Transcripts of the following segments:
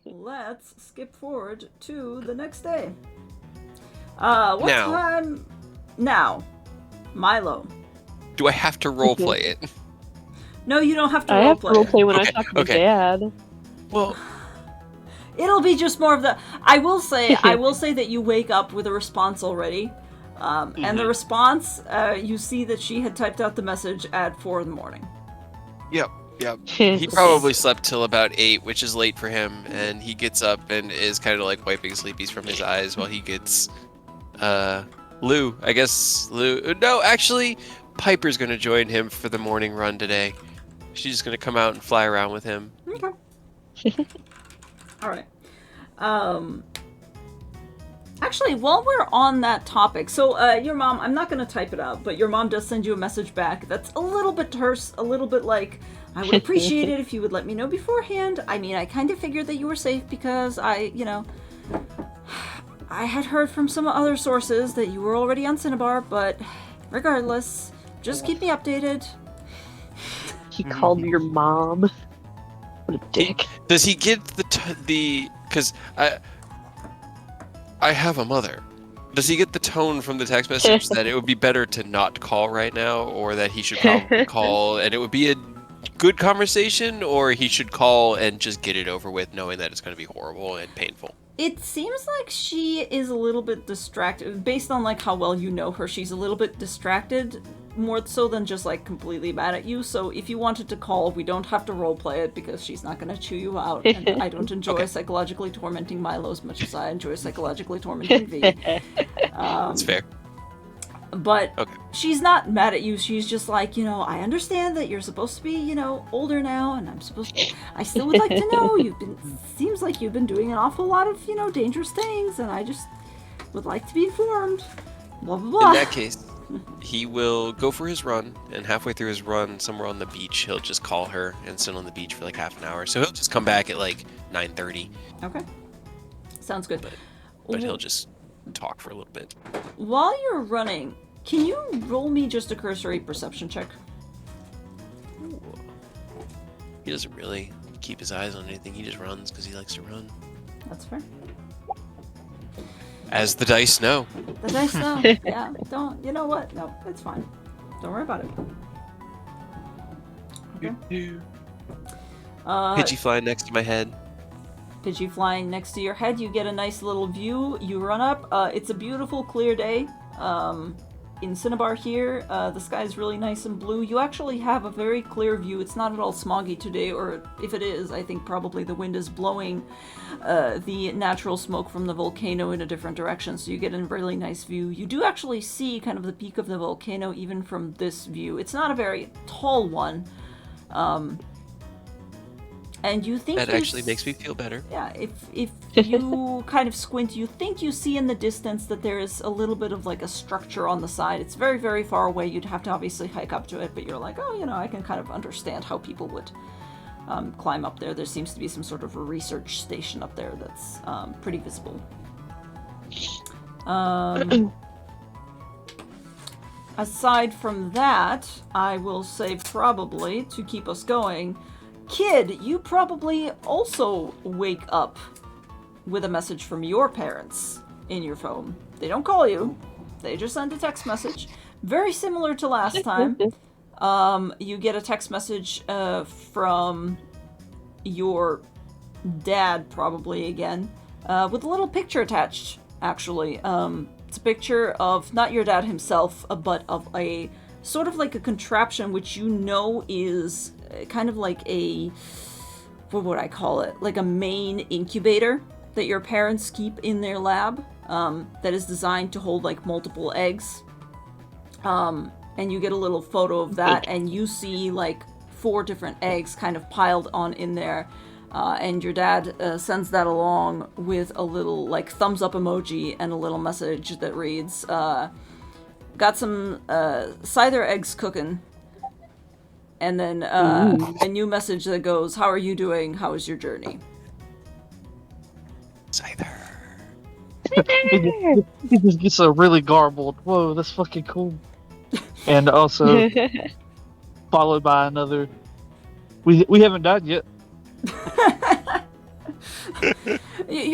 let's skip forward to the next day. What time now? Milo. Do I have to roleplay it? No, you don't have to I have to roleplay roleplay when Okay, I talk to okay. Dad. Well, It'll be just more of the. I will say that you wake up with a response already, and the response, you see that she had typed out the message at 4 a.m. yep. He probably slept till about 8, which is late for him, and he gets up and is kind of like wiping sleepies from his eyes while he gets, Lou. I guess Lou. No, actually, Piper's gonna join him for the morning run today. She's just gonna come out and fly around with him. Okay. All right. Actually, while we're on that topic, so your mom, I'm not going to type it out, but your mom does send you a message back that's a little bit terse, a little bit like, I would appreciate it if you would let me know beforehand. I mean, I kind of figured that you were safe because I had heard from some other sources that you were already on Cinnabar, but regardless, just keep me updated. He called your mom. What a dick. Does he get the because I have a mother. Does he get the tone from the text message that it would be better to not call right now, or that he should probably call and it would be a good conversation, or he should call and just get it over with knowing that it's going to be horrible and painful? It seems like she is a little bit distracted. Based on like how well you know her, she's a little bit distracted, more so than just like completely mad at you. So if you wanted to call, we don't have to roleplay it because she's not going to chew you out. And I don't enjoy psychologically tormenting Milo as much as I enjoy psychologically tormenting V. That's fair. But she's not mad at you. She's just like, I understand that you're supposed to be, older now, and I still would like to know. Seems like you've been doing an awful lot of, dangerous things, and I just would like to be informed. Blah, blah, blah. In that case, he will go for his run, and halfway through his run, somewhere on the beach, he'll just call her and sit on the beach for like half an hour. So he'll just come back at like 9:30. Okay. Sounds good. But he'll just talk for a little bit. While you're running, can you roll me just a cursory perception check? Ooh. He doesn't really keep his eyes on anything. He just runs because he likes to run. That's fair. As the dice know. The dice know. Yeah. Don't. You know what? No, it's fine. Don't worry about it. Okay. Pidgey flying next to my head. Pidgey flying next to your head. You get a nice little view. You run up. It's a beautiful, clear day. In Cinnabar here, the sky is really nice and blue. You actually have a very clear view. It's not at all smoggy today, or if it is, I think probably the wind is blowing the natural smoke from the volcano in a different direction, so you get a really nice view. You do actually see kind of the peak of the volcano even from this view. It's not a very tall one, and you think that actually makes me feel better. Yeah, if you kind of squint, you think you see in the distance that there is a little bit of like a structure on the side. It's very, very far away. You'd have to obviously hike up to it, but you're like, I can kind of understand how people would climb up there. There seems to be some sort of a research station up there that's pretty visible. Aside from that, I will say probably, to keep us going, Kid, you probably also wake up with a message from your parents in your phone. They don't call you. They just send a text message. Very similar to last time. You get a text message from your dad, probably again, with a little picture attached, actually. It's a picture of, not your dad himself, but of a sort of like a contraption which is kind of like what would I call it? Like a main incubator that your parents keep in their lab, that is designed to hold like multiple eggs. And you get a little photo of that, and you see like 4 different eggs kind of piled on in there. And your dad sends that along with a little like thumbs up emoji and a little message that reads, got some cider eggs cooking. And then a new message that goes, how are you doing? How is your journey? Cider. He just gets a really garbled, whoa, that's fucking cool. And also followed by another, we haven't died yet.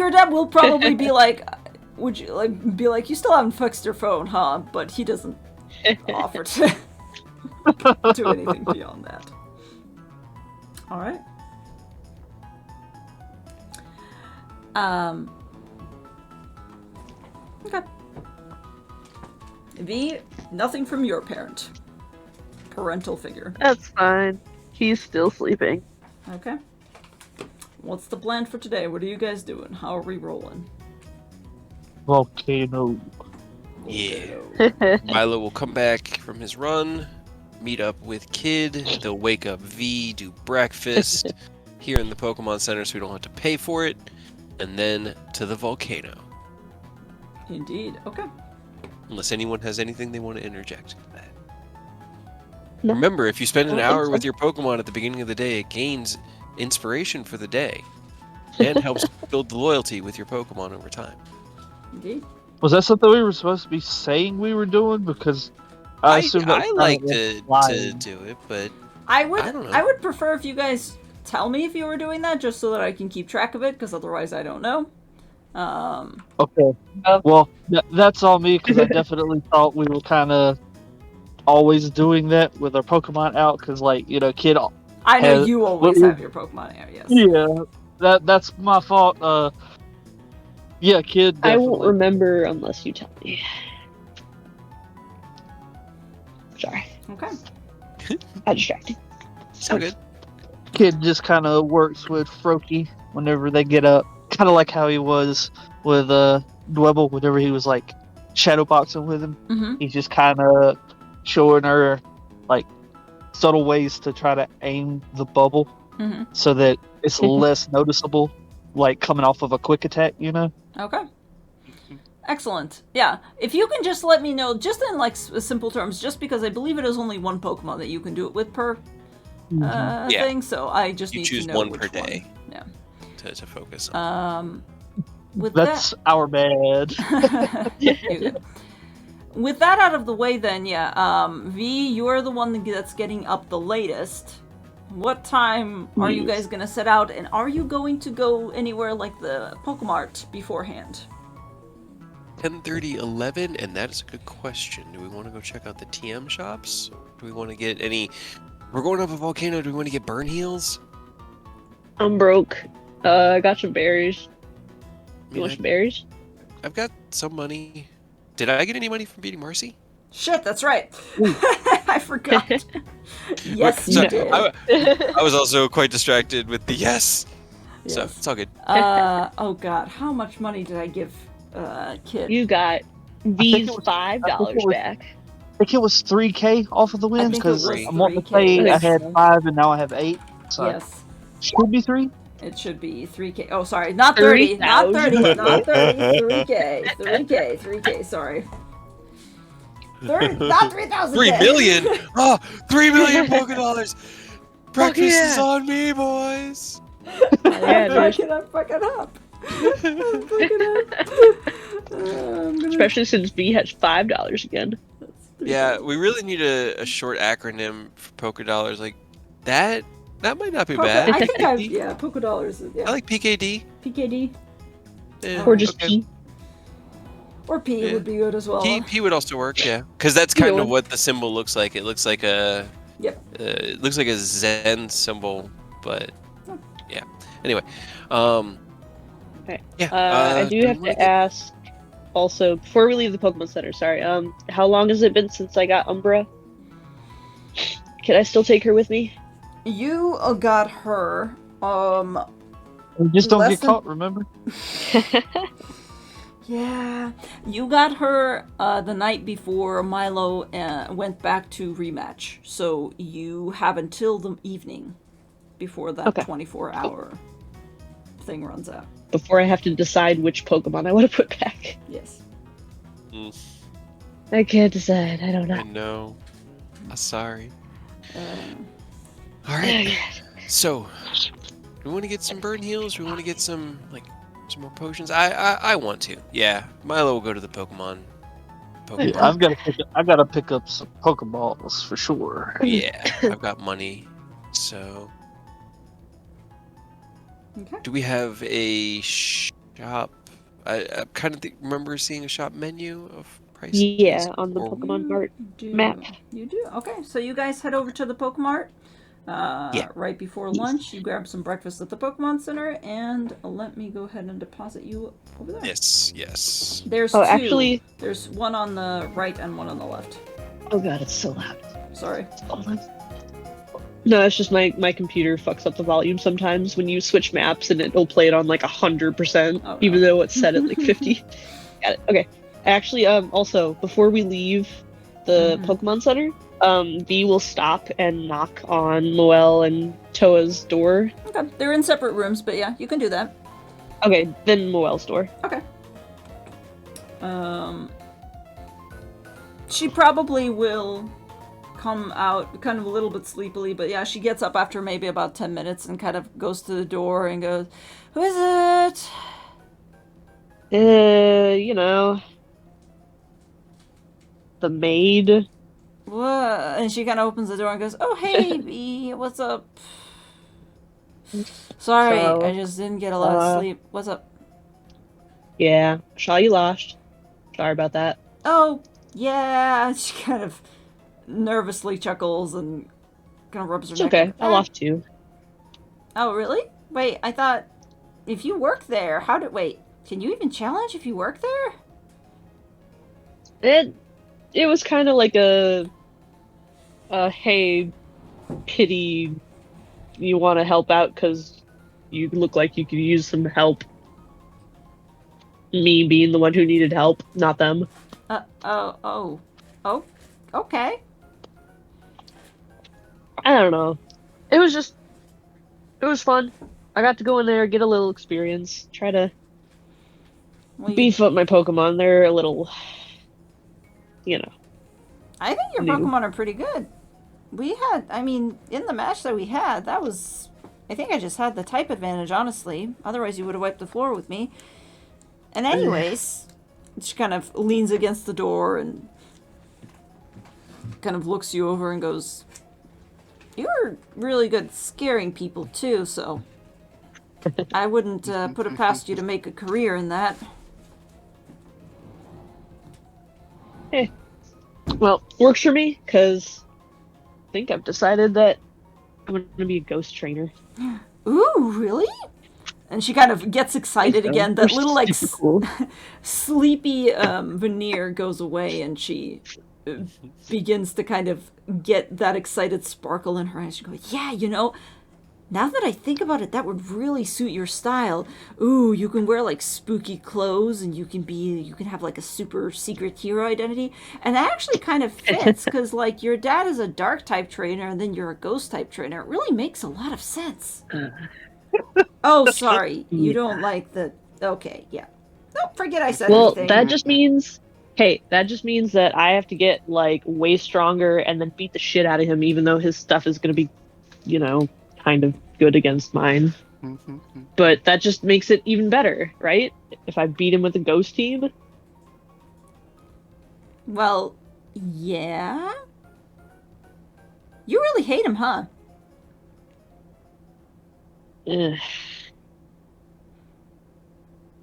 your dad will probably be like, would you be like, you still haven't fixed your phone, huh? But he doesn't offer to do anything beyond that. All right. Okay. V, nothing from your parental figure. That's fine. He's still sleeping. Okay. What's the plan for today? What are you guys doing? How are we rolling? Volcano. Yeah. Milo will come back from his run, meet up with Kid. They'll wake up V, do breakfast here in the Pokemon Center so we don't have to pay for it, and then to the volcano. Indeed. Okay. Unless anyone has anything they want to interject. No. Remember, if you spend an I don't think hour so. with your Pokemon at the beginning of the day, it gains inspiration for the day and helps build the loyalty with your Pokemon over time. Indeed. Was that something we were supposed to be saying we were doing? Because I assumed that I was like kind of to lying. do it, but I don't know. would prefer if you guys tell me if you were doing that, just so that I can keep track of it, because otherwise I don't know. Okay. Well, that's all me because I definitely thought we were kind of always doing that with our Pokemon out because, like, you know, Kid. I know has- you always have your Pokemon out, yes. Yeah, that's my fault. Yeah, Kid. Definitely. I won't remember unless you tell me. Sorry. Okay. I distracted. so good. Kid just kind of works with Froakie whenever they get up, kind of like how he was with Dwebble whenever he was like shadowboxing with him. Mm-hmm. He's just kind of showing her like subtle ways to try to aim the bubble Mm-hmm. so that it's less noticeable, like coming off of a quick attack, you know? Okay. Excellent. Yeah. If you can just let me know, just in like simple terms, just because I believe it is only one Pokemon that you can do it with per Yeah. thing, so I just You need choose to know one which per day. One. Yeah. To focus on. With That's our bad. that, with that out of the way, then, yeah. V, you're the one that's getting up the latest. What time are you guys gonna set out, and are you going to go anywhere like the Pokemart beforehand? 10:30, 11, and that is a good question. Do we want to go check out the TM shops? Do we want to get any... We're going up a volcano. Do we want to get burn heals? I'm broke. I got some berries. You want some berries? I've got some money. Did I get any money from beating Marcy? Shit, that's right. I forgot. Yes, So, you did. I was also quite distracted with the yes. So, Yes. it's all good. Oh god, how much money did I give Kid? You got think these it was- $5 back. I think it was 3K off of the wins think it because was I'm wanting to 3K. say I had Yes. 5 and now I have 8. So Yes. should be 3. It should be 3K. Oh, sorry, not 30. Not 30. Not 30. 3K. 3K. 3K. Sorry. 30, not 3,000. 3 million! Oh, 3 million Pokedollars! Breakfast yeah. is on me, boys! Yeah, I'm dude. fucking up. I'm fucking up. I'm gonna... Especially since B has $5 again. Yeah, we really need a short acronym for Pokedollars. Like, that might not be bad. I think I've, yeah, Pokedollars. Yeah. I like PKD. PKD. Yeah, Or just okay. P. Or P Yeah. would be good as well. P would also work, yeah. Because that's Either kind of one. what the symbol looks like. It looks like a... Yep. It looks like a Zen symbol, but... Oh. Yeah. Anyway. Yeah. I do have to ask, also, before we leave the Pokemon Center, sorry, how long has it been since I got Umbra? Can I still take her with me? You got her. We just don't Less get than- caught, remember? Yeah, you got her the night before Milo went back to rematch. So you have until the evening before that Okay. 24-hour thing runs out. Before I have to decide which Pokemon I want to put back. Yes. I can't decide, I don't I know. know. I'm sorry. Uh, Alright. So, do we want to get some burn heals? We want to get some, like, some more potions? I want to. Yeah. Milo will go to the Pokemon. Yeah, I gotta pick up some Pokeballs for sure. Yeah, I've got money. So, okay. do we have a Shop. I kind of remember seeing a shop menu of prices. Yeah, on the Pokemon Mart map. You do? Okay, so you guys head over to the Pokemart. Yeah. Right before lunch, you grab some breakfast at the Pokemon Center, and let me go ahead and deposit you over there. Yes. There's two. Actually, there's one on the right and one on the left. Oh god, it's so loud. Sorry. No, it's just my computer fucks up the volume sometimes when you switch maps, and it'll play it on like 100%, even though it's set at like 50. Got it. Okay. Actually, also before we leave the Pokemon Center, V will stop and knock on Moelle and Toa's door. Okay, they're in separate rooms, but yeah, you can do that. Okay, then Moelle's door. Okay. She probably will come out kind of a little bit sleepily, but yeah, she gets up after maybe about 10 minutes and kind of goes to the door and goes, "Who is it?" You know, the maid. What? And she kind of opens the door and goes, "Oh, hey, V, what's up?" Sorry, I just didn't get a lot of sleep. What's up? Yeah, saw you lost. Sorry about that. Oh, yeah. She kind of nervously chuckles and kind of rubs her neck. Okay, I lost too. Oh, really? Wait, I thought if you work there, wait, can you even challenge if you work there? It was kind of like a hey, pity, you want to help out because you look like you could use some help. Me being the one who needed help, not them. Oh, okay. I don't know. It was fun. I got to go in there, get a little experience, try to beef up my Pokemon. They're a little, I think your Pokemon are pretty good. In the match that we had, I think I just had the type advantage, honestly. Otherwise, you would have wiped the floor with me. And anyways, she kind of leans against the door and kind of looks you over and goes, "You're really good at scaring people, too, so I wouldn't put it past you to make a career in that." Hey. Well, works for me, because I think I've decided that I'm going to be a ghost trainer. Ooh, really? And she kind of gets excited again. That little, like, sleepy veneer goes away, and she begins to kind of get that excited sparkle in her eyes. She goes, "Yeah, now that I think about it, that would really suit your style. Ooh, you can wear, like, spooky clothes, and you can have, like, a super secret hero identity. And that actually kind of fits, because, like, your dad is a dark type trainer, and then you're a ghost type trainer. It really makes a lot of sense." Oh, sorry. You don't like the... Okay, yeah. Don't forget I said anything. Well, that just means that I have to get, like, way stronger and then beat the shit out of him, even though his stuff is going to be, kind of good against mine. But that just makes it even better, right? If I beat him with a ghost team? Well, yeah. You really hate him, huh?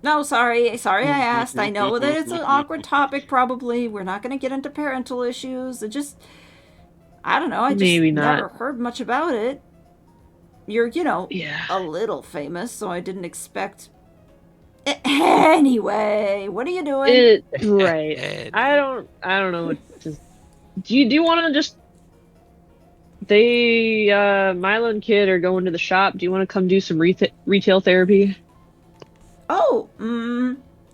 No, sorry I asked. I know that it's an awkward topic, probably. We're not going to get into parental issues. I don't know, I just never heard much about it. You're, a little famous, so I didn't expect... Anyway, what are you doing? Right. I don't know what to... Do you want to just... Milo and Kid are going to the shop. Do you want to come do some retail therapy? Oh,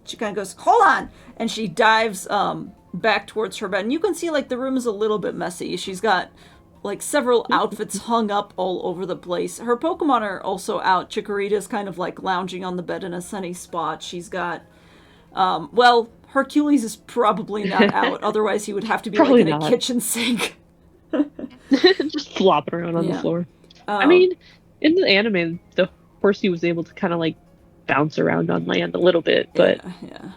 she kind of goes, "Hold on!" And she dives, back towards her bed. And you can see, like, the room is a little bit messy. She's got, like, several outfits hung up all over the place. Her Pokemon are also out. Chikorita's kind of, like, lounging on the bed in a sunny spot. She's got, Hercules is probably not out. Otherwise, he would have to be, like, in a kitchen sink. Just flopping around on the floor. In the anime, Horsey was able to kind of, like, bounce around on land a little bit, but... Yeah.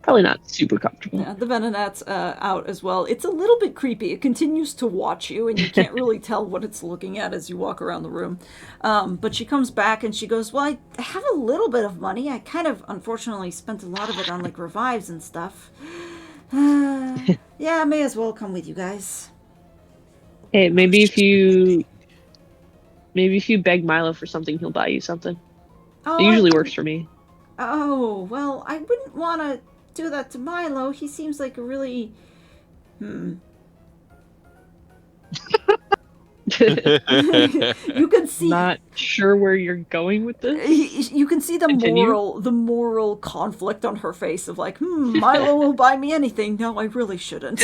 probably not super comfortable. Yeah, the Venonat's out as well. It's a little bit creepy. It continues to watch you, and you can't really tell what it's looking at as you walk around the room. But she comes back and she goes, well, I have a little bit of money. I kind of, unfortunately, spent a lot of it on, like, revives and stuff. Yeah, I may as well come with you guys. Hey, maybe if you beg Milo for something, he'll buy you something. Oh, It usually works for me. Oh, well, I wouldn't want to do that to Milo. He seems like a really... You can see... Not sure where you're going with this. You can see the moral conflict on her face of like, Milo will buy me anything. No, I really shouldn't.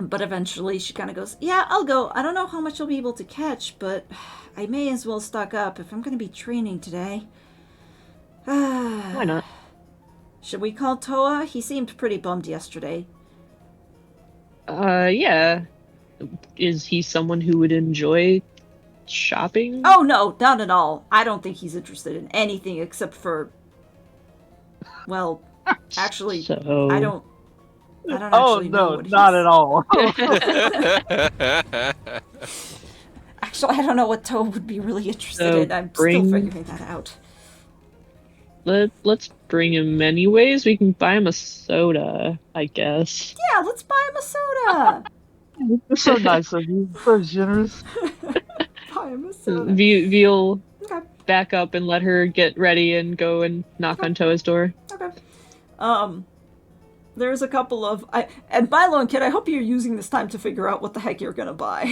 But eventually she kind of goes, yeah, I'll go. I don't know how much I'll be able to catch, but I may as well stock up if I'm going to be training today. Why not? Should we call Toa? He seemed pretty bummed yesterday. Yeah. Is he someone who would enjoy shopping? Oh, no, not at all. I don't think he's interested in anything except for... Well, actually, So... I don't actually know what not at all. Actually, I don't know what Toa would be really interested in. I'm still figuring that out. Let's bring him anyways. We can buy him a soda, I guess. Yeah, let's buy him a soda. You're so nice of you. So generous. Buy him a soda. Ve'll Okay. back up and let her get ready and go and knock on Toa's door. Okay. There's a couple of... and Milo and Kid, I hope you're using this time to figure out what the heck you're going to buy.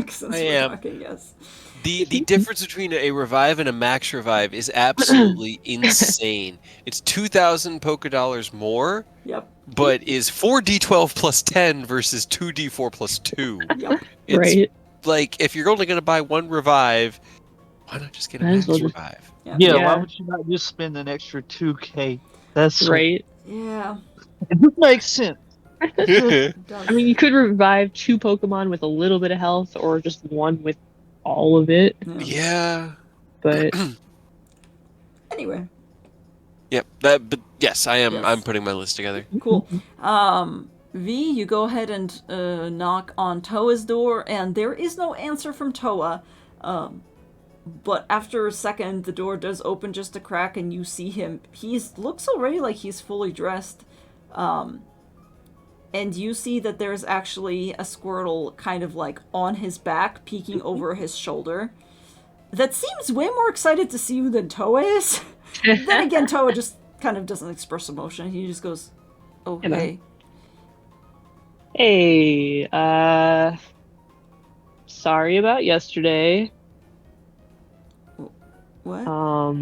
Since we're talking, yes. The difference between a revive and a max revive is absolutely insane. It's 2,000 Poké Dollars more, Yep. but is 4d12 plus 10 versus 2d4 plus 2. Yep. It's Right. like, if you're only going to buy one revive, why not just get a Might max as well just- revive? Yeah, Yeah. why would you not just spend an extra 2K? That's Right. Yeah. It makes sense. It does. I mean, you could revive 2 Pokemon with a little bit of health, or just 1 with all of it. Yeah. But Anyway, Yep. But yes, I am. Yes. I'm putting my list together. cool. V, you go ahead and knock on Toa's door, and there is no answer from Toa. But after a second, the door does open just a crack, and you see him. Looks already like he's fully dressed. And you see that there's actually a Squirtle kind of like on his back, peeking over his shoulder. That seems way more excited to see you than Toa is. Then again, Toa just kind of doesn't express emotion. He just goes, oh, Hello. hey. hey, sorry about yesterday. What? I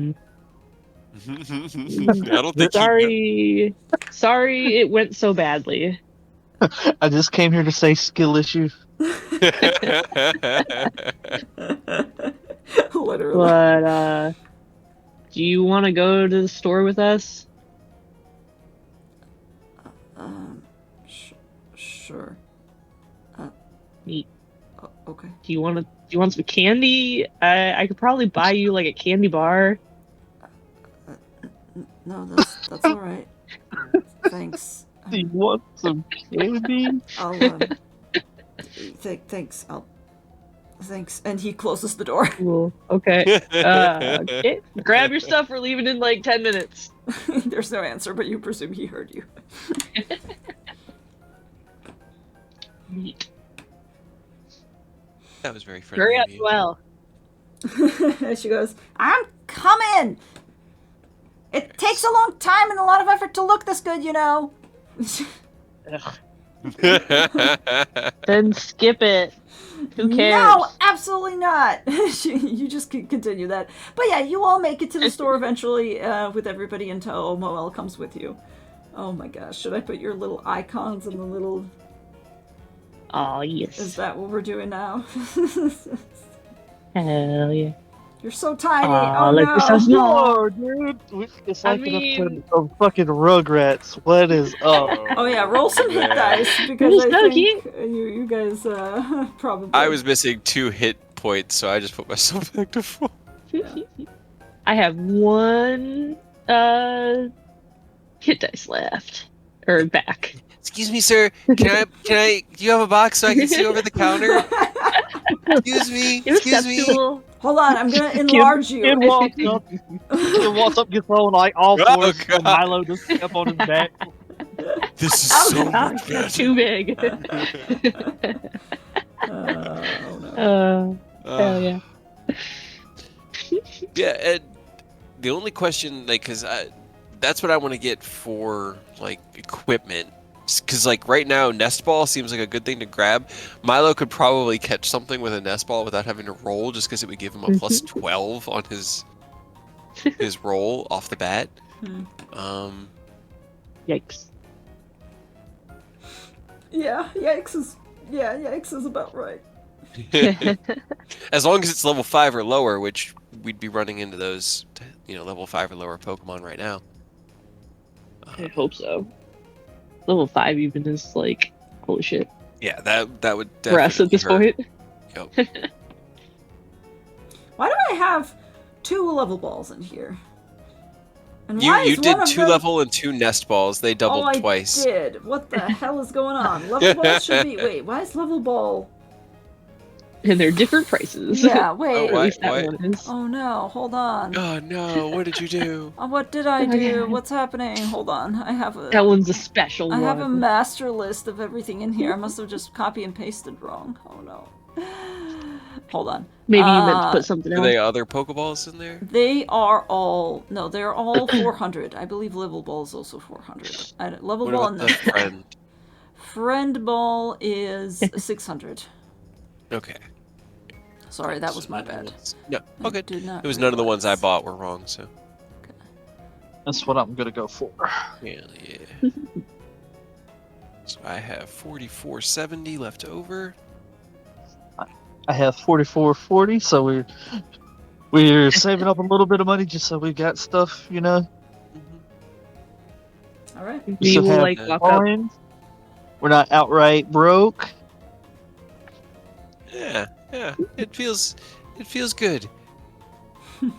don't think Sorry it went so badly. I just came here to say skill issue. Literally. But, do you want to go to the store with us? Sure. Neat. Okay. Do you want some candy? I could probably buy you like a candy bar. No, that's all right. Thanks. Do you want some candy? I'll thanks. Thanks. And he closes the door. Cool. Okay. Okay. Grab your stuff. We're leaving in like 10 minutes. There's no answer, but you presume he heard you. Neat. That was very friendly. Hurry up, of you. well. She goes, I'm coming! It takes a long time and a lot of effort to look this good, you know. Then skip it. Who cares? No, absolutely not. You just continue that. But yeah, you all make it to the store eventually with everybody in tow. Moel comes with you. Oh my gosh, should I put your little icons in the little... Oh, yes. Is that what we're doing now? Hell yeah. You're so tiny. Aw, Oh look, no. you're so small. No, dude. It's I like mean- an episode of fucking Rugrats. What is up? Oh yeah, roll some hit man. dice because I So think you guys probably. I was missing 2 hit points, so I just put myself back to 4. I have 1 Hit dice left. Or back. Excuse me, sir. Can I? Do you have a box so I can see over the counter? Excuse me. Give a Excuse step me. stool. Hold on, I'm gonna enlarge you. Kid walks up. Kid walks up, gets on like all Oh, fours, and God. Milo just step on his back. This is Oh, so Oh, much that's better. too big. Oh no. Hell yeah. Yeah, and the only question, like, because that's what I want to get for like equipment. Because like right now, nest ball seems like a good thing to grab. Milo could probably catch something with a nest ball without having to roll, just because it would give him a plus 12 on his roll off the bat. Yikes. Yeah, yikes is about right. As long as it's level 5 or lower, which we'd be running into those, level 5 or lower Pokemon right now. I hope so. Level 5 even is like, holy shit. Yeah, that would definitely For us at this hurt. point. Yep. Why do I have 2 level balls in here? And You why is did one of 2 them... level and 2 nest balls. They doubled twice. I did. What the hell is going on? Level ball should be... Wait, why is level ball... And they're different prices. Yeah, wait. Oh, At least that why? one is. Oh no, hold on. Oh no, what did you do? What did I do? God. What's happening? Hold on. I have a... That one's a special I one. have a master list of everything in here. I must have just copy and pasted wrong. Oh no. Hold on. Maybe you meant to put something Are else. there other Pokeballs in there? They are all... No, they're all 400. I believe level ball is also 400. Level What ball about and the the friend? friend ball is 600. Okay. Sorry, that was my bad. No, I okay. did not It was none of the ones I realize. bought were wrong, so. That's what I'm gonna go for. Yeah. So I have 4470 left over. I have 4440, so we're saving up a little bit of money just so we got stuff, All right. We So will have like walk up. fine. We're not outright broke. Yeah. It feels good. I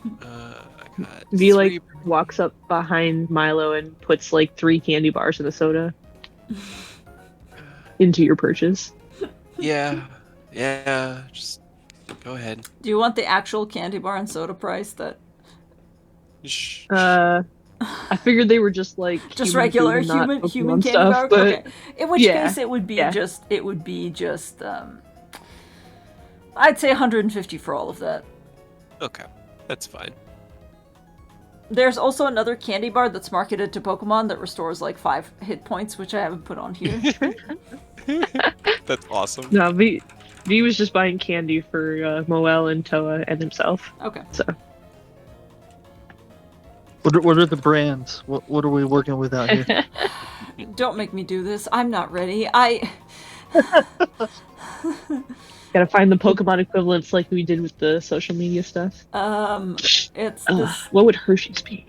got V like 3 walks up behind Milo and puts like 3 candy bars and a soda into your purchase. Yeah. Just go ahead. Do you want the actual candy bar and soda price that... Shh. I figured they were just like Just human regular food and not human Pokemon candy stuff, bar? but Okay. In which yeah, case it would be yeah. just I'd say 150 for all of that. Okay, that's fine. There's also another candy bar that's marketed to Pokemon that restores like 5 hit points, which I haven't put on here. That's awesome. No, V was just buying candy for Moel and Toa and himself. Okay. So What are the brands? What are we working with out here? Don't make me do this. I'm not ready. gotta find the Pokemon equivalents like we did with the social media stuff. It's this... What would Hershey's be?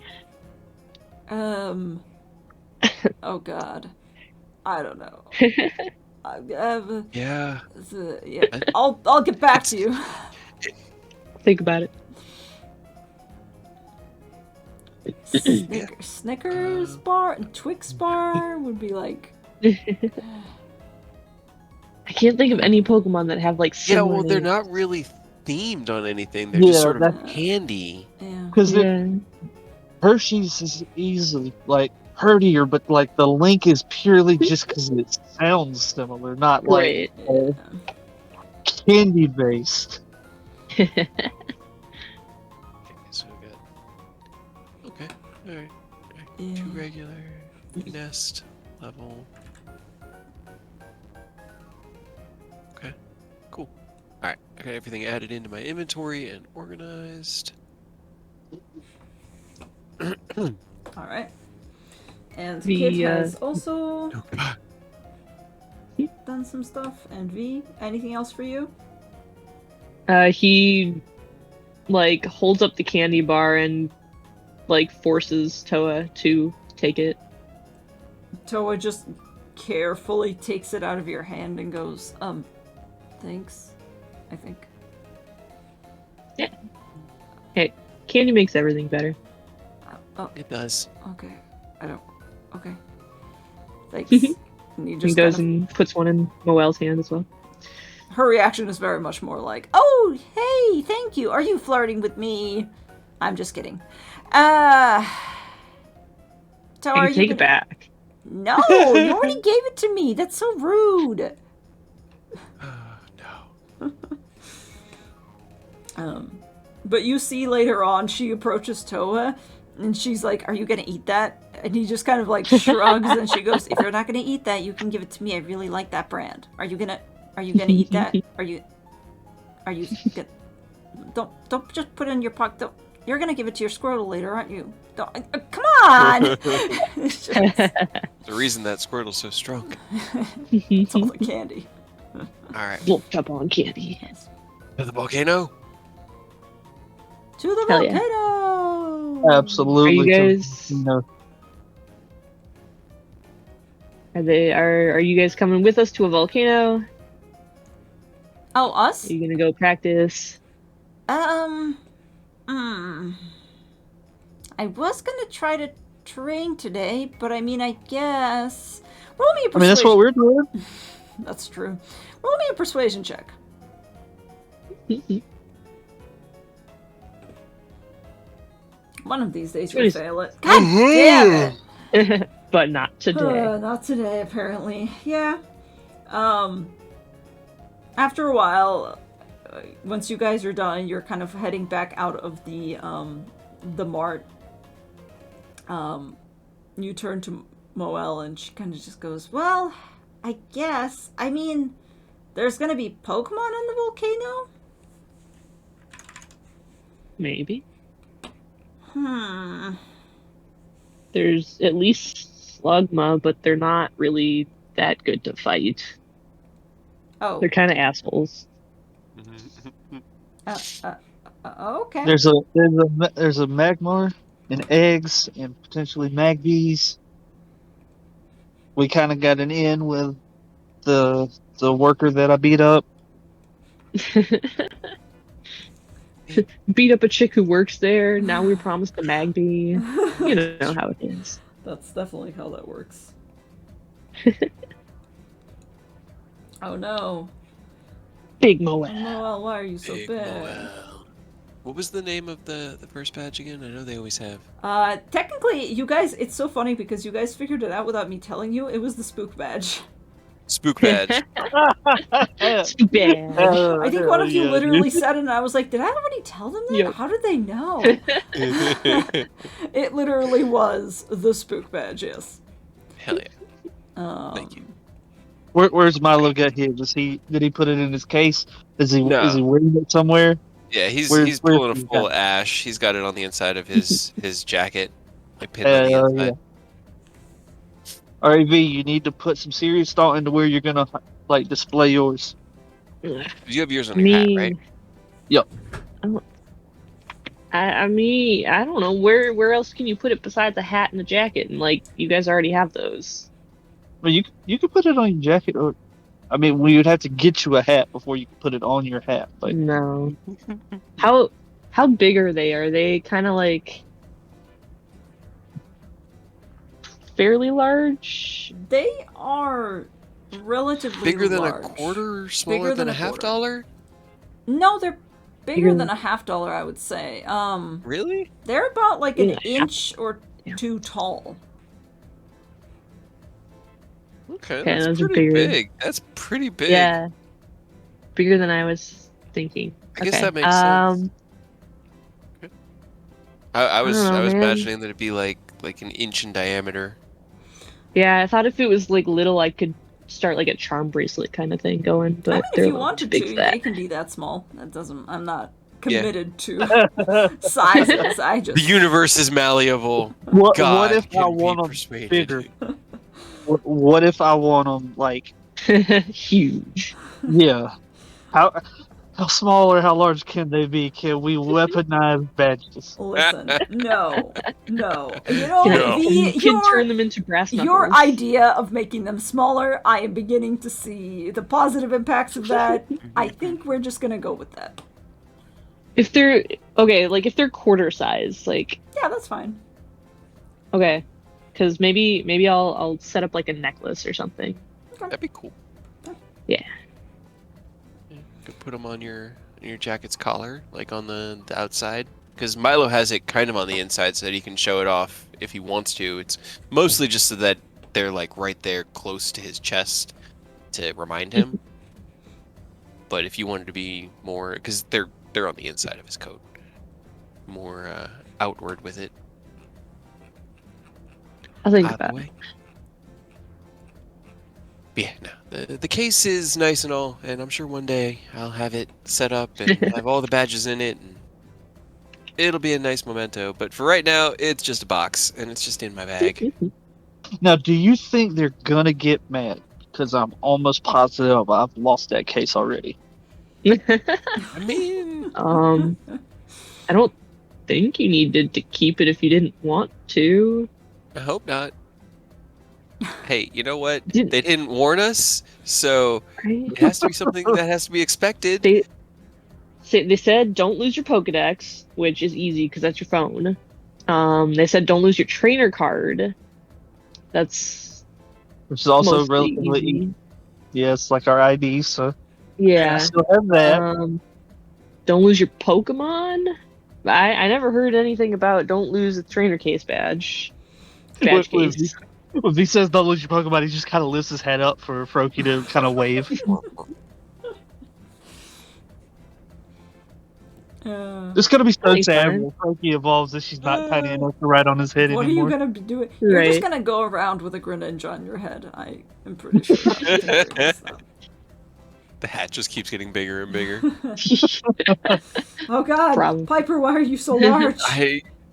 Oh god. I don't know. Yeah. Yeah. I'll get back to you. Think about it. Snickers bar and Twix bar would be like... I can't think of any Pokemon that have like Yeah, similar well, they're names. not really themed on anything. They're just Yeah, sort of that's- candy. Yeah. Because Yeah. Hershey's is easily like herdier, but like the link is purely just because it sounds similar, not like Right. candy based. Okay, so we got. Okay, alright. Yeah. 2 regular, nest, level. Okay, cool. Alright, I got everything added into my inventory and organized. All right. And The, Kid has also Oh, God. done some stuff. And V, anything else for you? He like holds up the candy bar and like forces Toa to take it. Toa just carefully takes it out of your hand and goes, thanks, I think. Candy makes everything better. Oh. It does. Okay. I don't. Okay. Thanks. And he He just goes kind and puts one in Moel's hand as well. her reaction is very much more like, "Oh, hey, thank you. Are you flirting with me?" I'm just kidding. So I are can you take gonna... it back. No, you already gave it to me. That's so rude. No. But you see later on, she approaches Toa, and she's like, "Are you gonna eat that?" And he just kind of like shrugs, and she goes, "If you're not gonna eat that, you can give it to me. I really like that brand. Are you gonna eat that? Are you gonna... Don't just put it in your pocket. You're gonna give it to your Squirtle later, aren't you? Come on!" It's just... The reason that Squirtle's so strong. It's all the candy. Alright. Won't jump on candy. Yes. To the volcano? To the Hell yeah. volcano! Absolutely. Are you guys? No. Are you guys coming with us to a volcano? Oh, us? Are you gonna go practice? I was gonna try to train today, but I mean, I guess... Roll me a persuasion... I mean, that's what we're doing. That's true. Roll me a persuasion check. One of these days you'll fail it. God damn it! But not today. Not today, apparently. Yeah. After a while, once you guys are done, you're kind of heading back out of the mart. You turn to Moel, and she kind of just goes, "Well, I guess. I mean, there's gonna be Pokemon on the volcano? Maybe. There's at least Slugma, but they're not really that good to fight. Oh. They're kind of assholes. Okay. There's a Magmar and eggs and potentially Magbees. We kind of got an in with the worker that I beat up. Beat up a chick who works there. Now we're promised a Magby. You know how it is. That's definitely how that works. Oh no. Big Moel. Moel, why are you so Big bad? Moel. What was the name of the first badge again? I know they always have. Technically, you guys, it's so funny because you guys figured it out without me telling you. It was the Spook Badge. Spook badge. Spook badge. I think one of you literally said it, and I was like, did I already tell them that? Yep. How did they know? It literally was the Spook Badge, yes. Hell yeah. Thank you. Where's Milo got here? Did he put it in his case? Is he wearing it somewhere? Yeah, he's Where's pulling a he full got? ash. He's got it on the inside of his jacket, like pinned on the inside. Yeah. Alright, V, you need to put some serious thought into where you're gonna like display yours. You have yours on your hat, right? Yep. I mean, I don't know. Where else can you put it besides the hat and the jacket? And like, you guys already have those. Well, you could put it on your jacket, or I mean, we would have to get you a hat before you could put it on your hat. But No. How big are they? Are they kind of like fairly large? They are relatively Bigger than large. a quarter, smaller Bigger than than a a half quarter. dollar? No, they're bigger Bigger than a $50, I would say. Really? They're about like an Yeah. inch or two tall. Okay, Okay, that's those are pretty bigger. big. That's pretty big. Yeah. Bigger than I was thinking. I guess Okay. that makes sense. I was I don't know, man. imagining that it'd be like an inch in diameter. Yeah, I thought if it was like little, I could start like a charm bracelet kind of thing going. But I mean, they're if you a little wanted big to, for that. they can be that small. That doesn't. I'm not committed to sizes. I just. The universe is malleable. what God if I can be want them persuaded. bigger? What if I want them like Huge. yeah? How small or how large can they be? Can we weaponize badges? Listen, no. You know, No. You can turn them into brass knuckles. your idea of making them smaller, I am beginning to see the positive impacts of that. I think we're just gonna go with that. If they're okay, like if they're quarter size, like Yeah, that's fine. Okay, because maybe I'll set up like a necklace or something. That'd be cool. Yeah. Could put them on your jacket's collar, like on the outside. Because Milo has it kind of on the inside so that he can show it off if he wants to. It's mostly just so that they're like right there close to his chest to remind him. But if you wanted to be more, because they're on the inside of his coat, more outward with it. I'll think Out of the about it. way. But yeah, no. The case is nice and all, and I'm sure one day I'll have it set up and have all the badges in it, and it'll be a nice memento. But for right now, it's just a box, and it's just in my bag. Now, do you think they're gonna get mad? Because I'm almost positive I've lost that case already. I mean, I don't think you needed to keep it if you didn't want to. I hope not. Hey, you know what? Did- They didn't warn us, so Right? it has to be something that has to be expected. They said don't lose your Pokedex, which is easy because that's your phone. They said don't lose your trainer card. That's Which is also mostly relatively easy. Yeah, it's like our ID, so I Yeah. still have that. Don't lose your Pokemon. I never heard anything about don't lose the trainer case badge. Badge When case. If he says don't lose your Pokemon, he just kind of lifts his head up for Froakie to kind of wave. It's gonna be so Pretty sad fun. when Froakie evolves that she's not tiny enough to ride on his head What anymore. are you gonna be doing? You're just Right. gonna go around with a Greninja on your head. I am pretty sure. I don't think they missed that. The hat just keeps getting bigger and bigger. Oh God, Problem. Piper, why are you so large?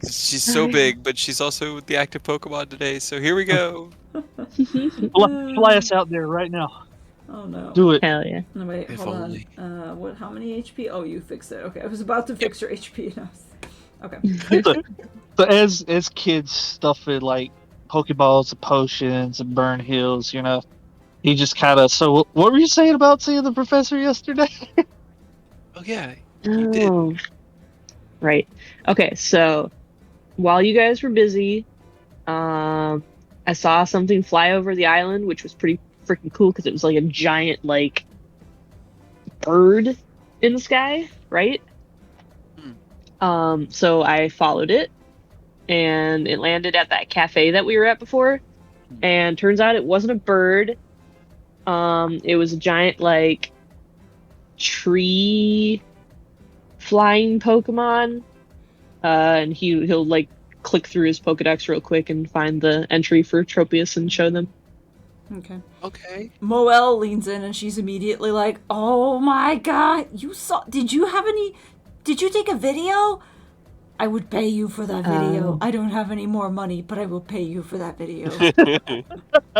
She's so big, but she's also the active Pokemon today. So here we go. Fly us out there right now. Oh no. Do it. Hell yeah. No, wait, If hold only. on. What? How many HP? Oh, you fixed it. Okay, I was about to fix your HP. And I was... Okay. So as kids stuffing like Pokeballs and potions and burn heals, you know, he just kind of. So what were you saying about seeing the professor yesterday? Oh yeah, you did. Oh. Right. Okay, so while you guys were busy, I saw something fly over the island, which was pretty freaking cool because it was like a giant like bird in the sky, right? So I followed it, and it landed at that cafe that we were at before. And turns out it wasn't a bird. It was a giant like tree flying Pokemon. And he'll like click through his Pokedex real quick and find the entry for Tropius and show them. Okay. Okay. Moelle leans in and she's immediately like, "Oh my God, you saw? Did you take a video? I would pay you for that video. I don't have any more money, but I will pay you for that video."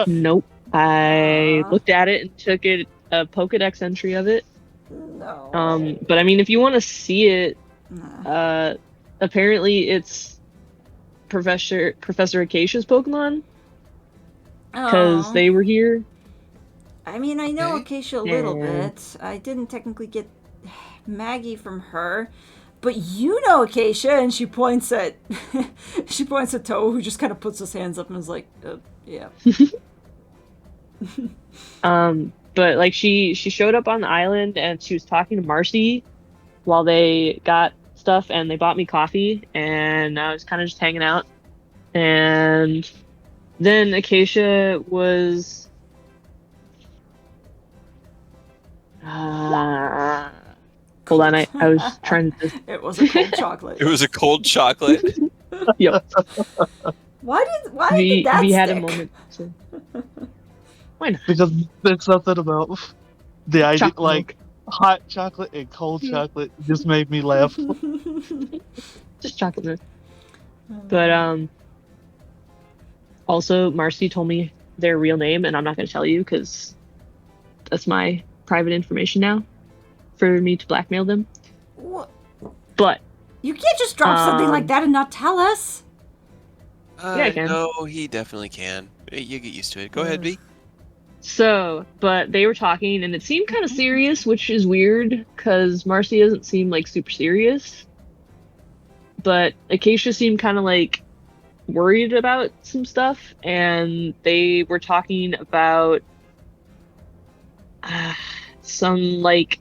Nope. I looked at it and took a Pokedex entry of it. No. But I mean, if you want to see it, Nah. apparently it's Professor Acacia's Pokemon because Aw. they were here. I mean, I know Okay. Acacia a little Yeah. bit. I didn't technically get Maggie from her, but you know Acacia, and she points at Toe, who just kind of puts his hands up and is like, "Yeah." But like she showed up on the island and she was talking to Marcy while they got stuff, and they bought me coffee, and I was kind of just hanging out. And then Acacia was hold on, I was trying to It was a cold chocolate. It was a cold chocolate. yep. Why did We that had a stick? moment to... Why not? Because there's something about the idea, Chocolate like hot chocolate and cold chocolate, just made me laugh. Just chocolate milk. But also Marcy told me their real name, and I'm not going to tell you because that's my private information now for me to blackmail them. What? But You can't just drop something like Um, that and not tell us. Yeah, I can. No, he definitely can. You get used to it. Go ahead, V. but they were talking, and it seemed kind of serious, which is weird because Marcy doesn't seem like super serious. But Acacia seemed kind of like worried about some stuff, and they were talking about some like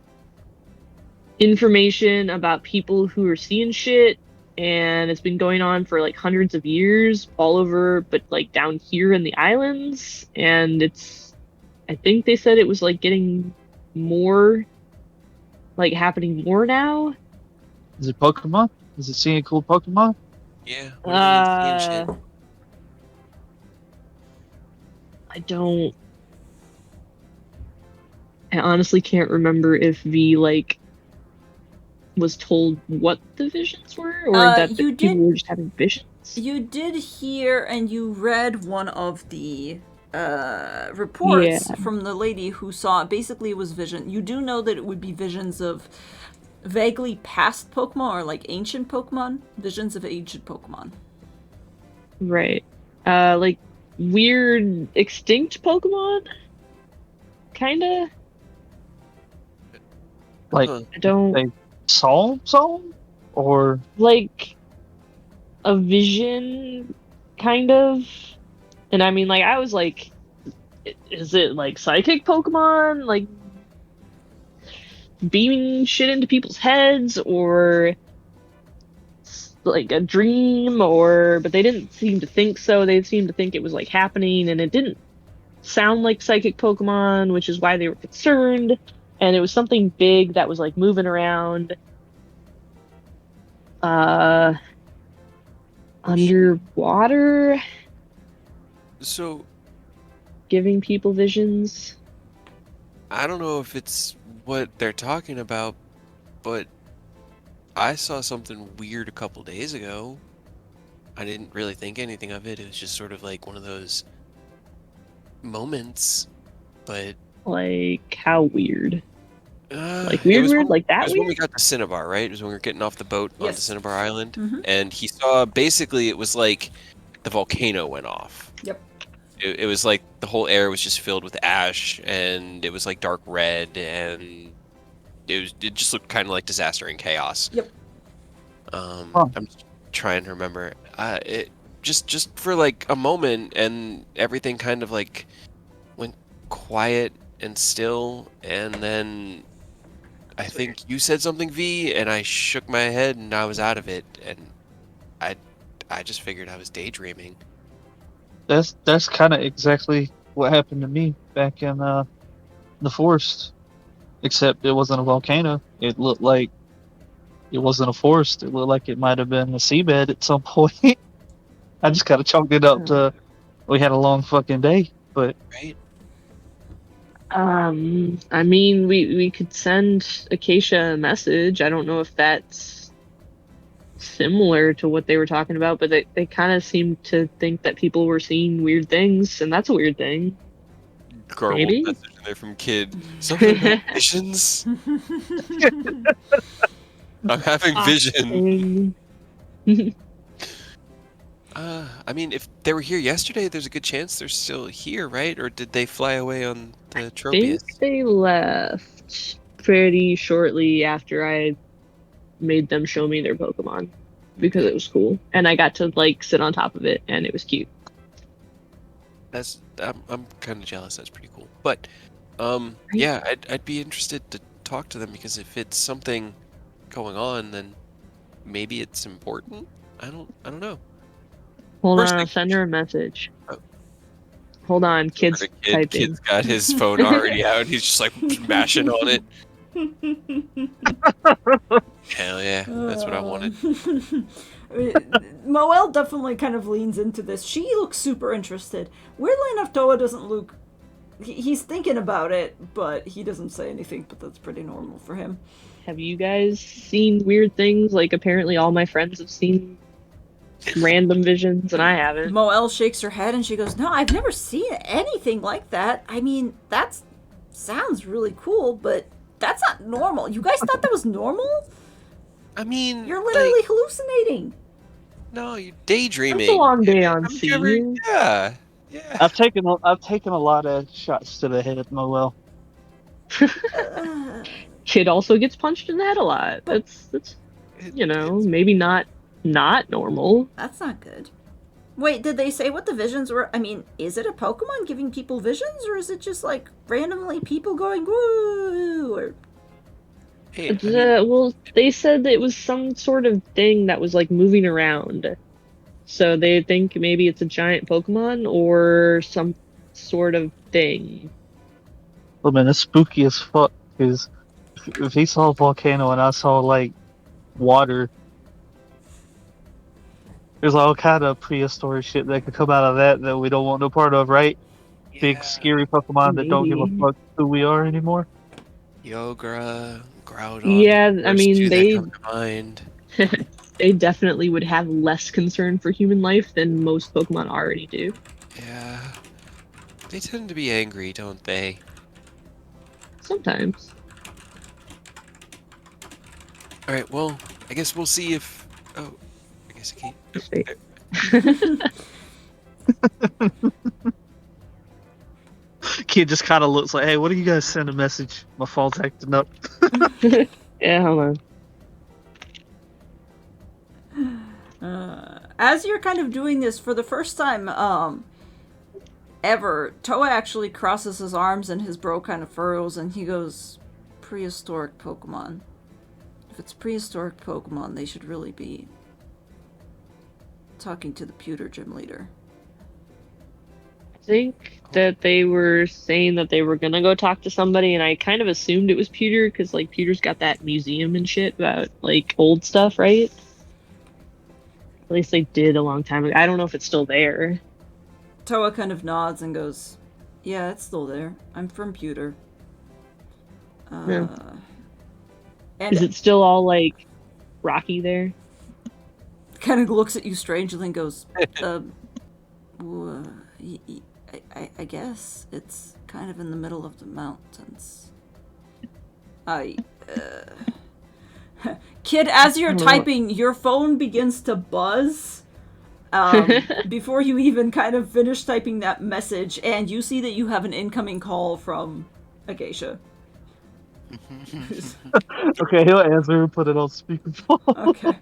information about people who are seeing shit, and it's been going on for like hundreds of years all over, but like down here in the islands, and I think they said it was like getting more, like happening more now. Is it Pokemon? Is it seeing cool Pokemon? Yeah. What are they seeing shit? I honestly can't remember if V like was told what the visions were, or that people were just having visions. You did hear and you read one of the reports from the lady who saw it. Basically, it was vision. You do know that it would be visions of vaguely past Pokemon or like ancient Pokemon. Visions of ancient Pokemon. Right. Like weird extinct Pokemon? Kinda? Like, I don't... They saw them? Or... Like, a vision, kind of? And I mean, like, I was like, is it like psychic Pokemon? Like, beaming shit into people's heads? Or like a dream? Or... But they didn't seem to think so. They seemed to think it was like happening, and it didn't sound like psychic Pokemon, which is why they were concerned. And it was something big that was like moving around underwater, so giving people visions. I don't know if it's what they're talking about, but I saw something weird a couple days ago. I didn't really think anything of it. It was just sort of like one of those moments, but like how weird? Like weird, like that. It was weird? when we got to Cinnabar, right? It was when we were getting off the boat onto Cinnabar Island, and he saw basically it was like the volcano went off. Yep. It was like the whole air was just filled with ash, and it was like dark red, and it just looked kind of like disaster and chaos. Yep. I'm just trying to remember. It just for like a moment, and everything kind of like went quiet and still, and then I think you said something, V, and I shook my head and I was out of it, and I just figured I was daydreaming. That's kind of exactly what happened to me back in the forest, except it wasn't a volcano. It looked like it wasn't a forest. It looked like it might have been a seabed at some point. I just kind of chalked it up to we had a long fucking day, but right. I mean, we could send Acacia a message. I don't know if that's similar to what they were talking about, but they kind of seemed to think that people were seeing weird things, and that's a weird thing. Garbled Maybe? message in there from Kid. Something about visions? I'm having vision. I mean, if they were here yesterday, there's a good chance they're still here, right? Or did they fly away on the I Tropius? think they left pretty shortly after I made them show me their Pokemon, because it was cool, and I got to like sit on top of it, and it was cute. I'm kind of jealous. That's pretty cool. But yeah, I'd be interested to talk to them, because if it's something going on, then maybe it's important. I don't know. Hold First on, I'll thing- send her a message. Oh. Hold on, Kid's typing. Kid's got his phone already out, and he's just like mashing on it. Hell yeah, that's what I wanted. Moel definitely kind of leans into this. She looks super interested. Weirdly enough, Toa doesn't look... He's thinking about it, but he doesn't say anything, but that's pretty normal for him. Have you guys seen weird things? Like, apparently all my friends have seen random visions, and I haven't. Moel shakes her head and she goes, "No, I've never seen anything like that. I mean, that sounds really cool, but that's not normal. You guys thought that was normal? I mean, You're literally hallucinating." No, you're daydreaming. It's a long day on Haven't sea. you ever- Yeah. I've taken a lot of shots to the head, Moel. Kid also gets punched in the head a lot. That's maybe not normal. That's not good. Wait, did they say what the visions were? I mean, is it a Pokemon giving people visions, or is it just like randomly people going woo? Or Hey, I mean, Well, they said that it was some sort of thing that was like moving around. So they think maybe it's a giant Pokemon or some sort of thing. Well, man, it's spooky as fuck. Because if he saw a volcano and I saw like water, there's all kind of prehistoric shit that could come out of that we don't want no part of, right? Big yeah. scary Pokemon that don't give a Maybe. fuck who we are anymore. Yogra, Groudon, Yeah, I first mean two that come to mind. they definitely would have less concern for human life than most Pokemon already do. Yeah. They tend to be angry, don't they? Sometimes. Alright, well, I guess we'll see if... Oh, I guess I can't... Just wait. Kid just kind of looks like, hey, what do you guys send a message? My phone's acting up. Yeah, hold uh, as you're kind of doing this for the first time, ever, Toa actually crosses his arms and his brow kind of furrows, and he goes, "Prehistoric Pokemon. If it's prehistoric Pokemon, they should really be talking to the pewter gym leader." I think that they were saying that they were gonna go talk to somebody, and I kind of assumed it was Pewter because like Pewter's got that museum and shit about like old stuff, right? At least they did a long time ago. I don't know if it's still there. Toa kind of nods and goes, "Yeah, it's still there. I'm from Pewter." Yeah. And Is it still all like rocky there? kind of looks at you strangely and goes, I guess it's kind of in the middle of the mountains. Kid, as you're typing, your phone begins to buzz before you even kind of finish typing that message, and you see that you have an incoming call from Acacia. Okay, he'll answer and put it on speakerphone. Okay.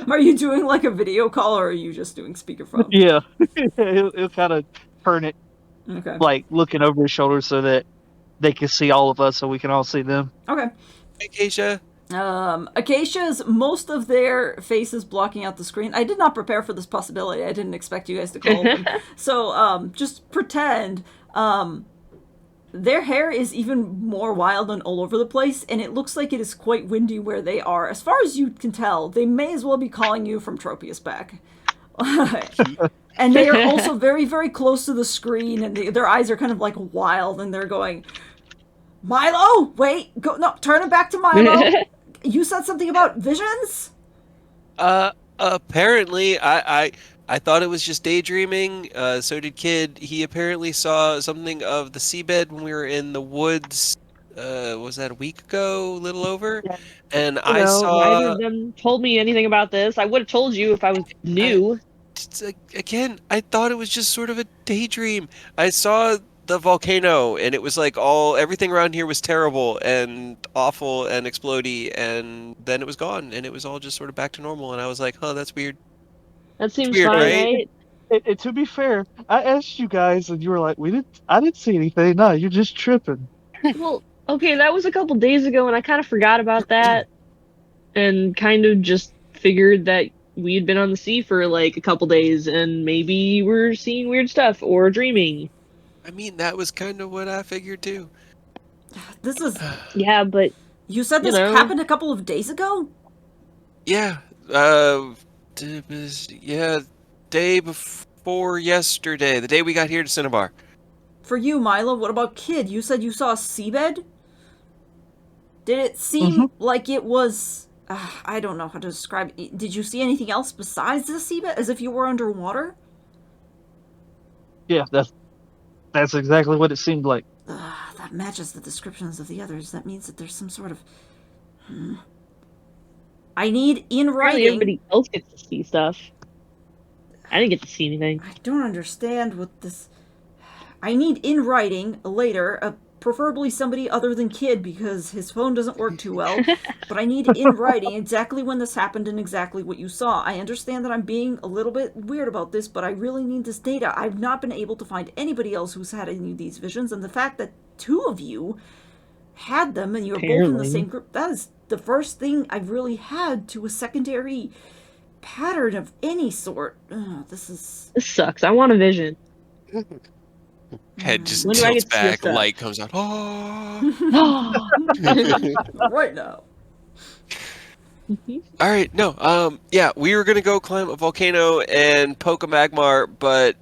Are you doing like a video call, or are you just doing speakerphone? Yeah. he'll kind of turn it, Okay. like looking over his shoulder so that they can see all of us so we can all see them. Okay. Acacia. Acacia's, most of their faces blocking out the screen. I did not prepare for this possibility. I didn't expect you guys to call them. So, just pretend, their hair is even more wild and all over the place, and it looks like it is quite windy where they are. As far as you can tell, they may as well be calling you from Tropius back. And they are also very, very close to the screen, and their eyes are kind of like wild, and they're going, "Milo, wait, go, no, turn it back to Milo. You said something about visions?" Apparently, I thought it was just daydreaming. So did Kid. He apparently saw something of the seabed when we were in the woods. Was that a week ago? A little over. Yeah. And Neither saw. of them told me anything about this. I would have told you if I was new. Again, I thought it was just sort of a daydream. I saw the volcano, and it was like everything around here was terrible and awful and explodey, and then it was gone, and it was all just sort of back to normal. And I was like, "Huh, that's weird." That seems weird, fine, right? right? To be fair, I asked you guys and you were like, I didn't see anything. No, you're just tripping. Well, okay, that was a couple days ago, and I kind of forgot about that, and kind of just figured that we had been on the sea for like a couple days, and maybe we're seeing weird stuff or dreaming. I mean, that was kind of what I figured too. This is... Yeah, but You said this happened a couple of days ago? Yeah. Day before yesterday, the day we got here to Cinnabar. For you, Milo, what about Kid? You said you saw a seabed? Did it seem like it was... I don't know how to describe it. Did you see anything else besides the seabed, as if you were underwater? Yeah, that's exactly what it seemed like. That matches the descriptions of the others. That means that there's some sort of... I need in writing... everybody else gets to see stuff. I didn't get to see anything. I don't understand what this... I need in writing later preferably somebody other than Kid, because his phone doesn't work too well. But I need in writing exactly when this happened and exactly what you saw. I understand that I'm being a little bit weird about this, but I really need this data. I've not been able to find anybody else who's had any of these visions, and the fact that 2 of you had them and you're both in the same group, that is the first thing I've really had to a secondary pattern of any sort. This sucks. I want a vision. Head just When do I tilts get back, sniffed up? light comes out. Oh. right now. All right, no, yeah, we were gonna go climb a volcano and poke a magmar, but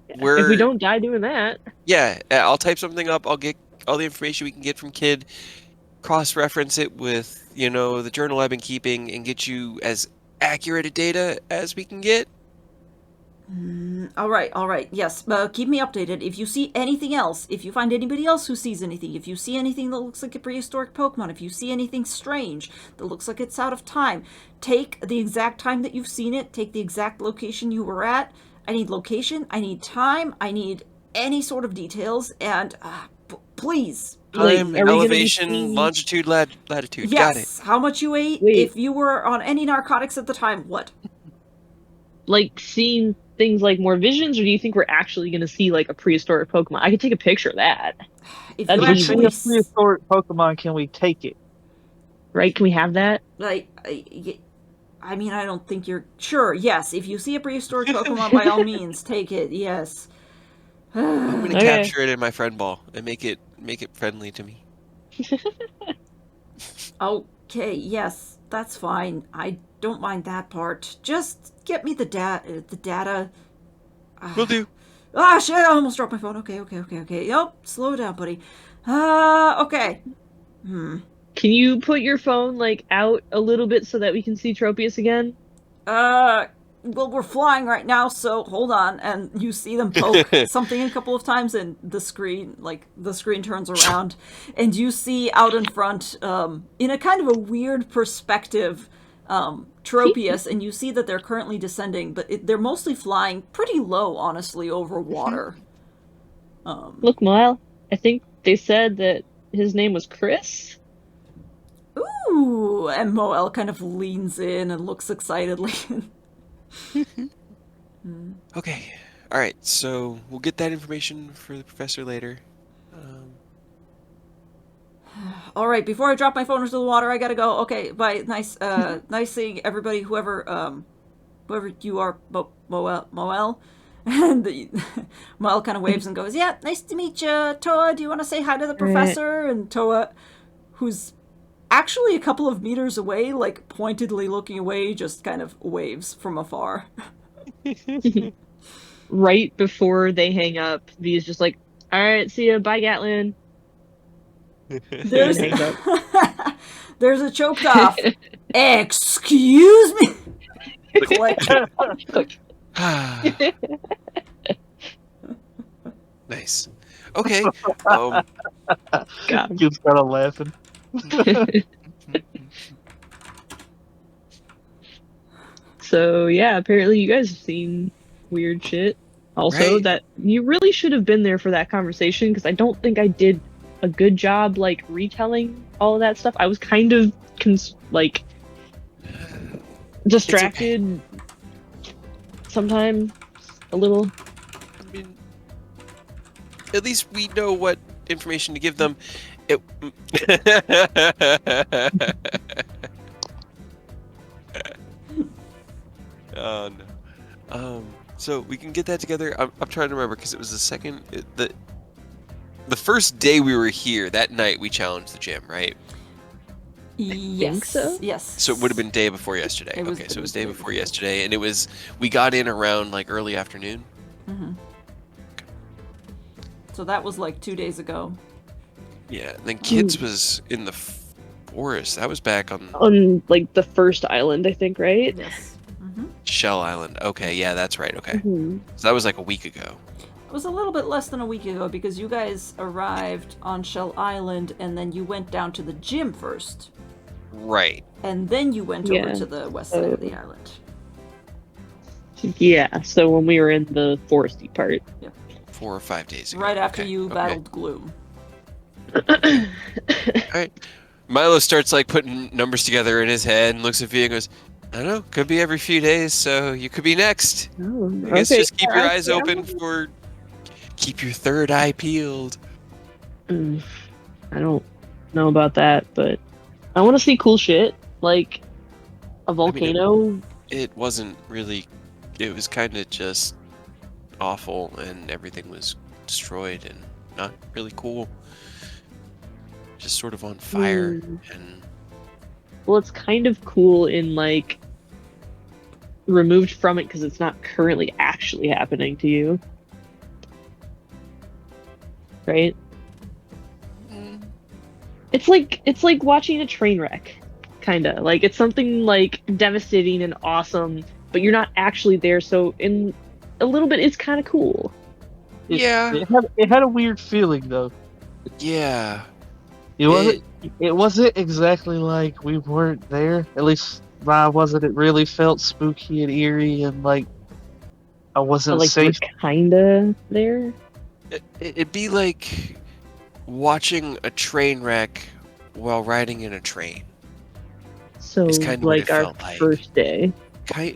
If we don't die doing that. Yeah, I'll type something up. I'll get all the information we can get from Kid, cross-reference it with, the journal I've been keeping, and get you as accurate a data as we can get. All right. Yes, keep me updated. If you see anything else, if you find anybody else who sees anything, if you see anything that looks like a prehistoric Pokemon, if you see anything strange that looks like it's out of time, take the exact time that you've seen it, take the exact location you were at. I need location, I need time, I need any sort of details, and please. Time, elevation, longitude, latitude. Yes, Got it. how much you ate, if you were on any narcotics at the time, what? Like, seeing things like more visions, or do you think we're actually going to see, like, a prehistoric Pokemon? I could take a picture of that. If That'd you be actually... a prehistoric Pokemon, can we take it? Right, can we have that? Like, I mean, I don't think you're... Sure, yes, if you see a prehistoric Pokemon, by all means, take it, yes. I'm going to capture it in my friend ball and make it friendly to me. Okay, yes, that's fine. I don't mind that part. Just get me the data. Will do. Ah, shit, I almost dropped my phone. Okay. Yep, slow down, buddy. Okay. Can you put your phone, like, out a little bit so that we can see Tropius again? Well, we're flying right now, so hold on. And you see them poke something a couple of times, and the screen turns around, and you see out in front, in a kind of a weird perspective, Tropius, and you see that they're currently descending, but they're mostly flying pretty low, honestly, over water. Look, Mile, I think they said that his name was Chris? Ooh, and Moel kind of leans in and looks excitedly. Okay. All right. So we'll get that information for the professor later. All right. Before I drop my phone into the water, I gotta go. Okay. Bye. Nice. Nice seeing everybody. Whoever you are, Moel. And Moel kind of waves and goes, "Yeah, nice to meet you, Toa. Do you want to say hi to the professor?" And Toa, who's actually a couple of meters away, like pointedly looking away, just kind of waves from afar. Right before they hang up, V's just like, "All right, see ya, bye, Gatlin." There's a choked off. Excuse me. Click. Nice. Okay. God. Just kind of laughing. So yeah, apparently you guys have seen weird shit. Also, that you really should have been there for that conversation, because I don't think I did a good job, like, retelling all of that stuff. I was kind of distracted. Sometimes a little. I mean, at least we know what information to give them. Oh no. So we can get that together. I'm trying to remember, because it was the first day we were here. That night we challenged the gym, right? Yes. Think so? Yes. So it would have been day before yesterday. So it was day before yesterday, and we got in around like early afternoon. Mm-hmm. So that was like 2 days ago. Yeah, and then Kids was in the forest. That was back on like the first island, I think, right? Yes. Shell Island. Okay, yeah, that's right. Okay. Mm-hmm. So that was like a week ago. It was a little bit less than a week ago, because you guys arrived on Shell Island and then you went down to the gym first. Right. And then you went over to the west side of the island. Yeah, so when we were in the foresty part. Yep. 4 or 5 days ago. Right after Okay, you battled Gloom. Alright. Milo starts like putting numbers together in his head and looks at V and goes, I don't know, could be every few days, so you could be next. Oh, I guess okay, just keep your eyes actually, open for... Keep your third eye peeled. I don't know about that, but I want to see cool shit, like a volcano. It wasn't really... It was kind of just awful, and everything was destroyed and not really cool. Just sort of on fire, and... Well, it's kind of cool in, like, removed from it because it's not currently actually happening to you. Right? It's like watching a train wreck, kinda. Like, it's something, like, devastating and awesome, but you're not actually there, so in a little bit, it's kind of cool. Yeah. It had a weird feeling, though. Yeah. It wasn't exactly like we weren't there. At least mine wasn't. It really felt spooky and eerie, and like I wasn't Like, safe. we're kinda there. It'd be like watching a train wreck while riding in a train. So, It's kind of what like, it our felt like. first day.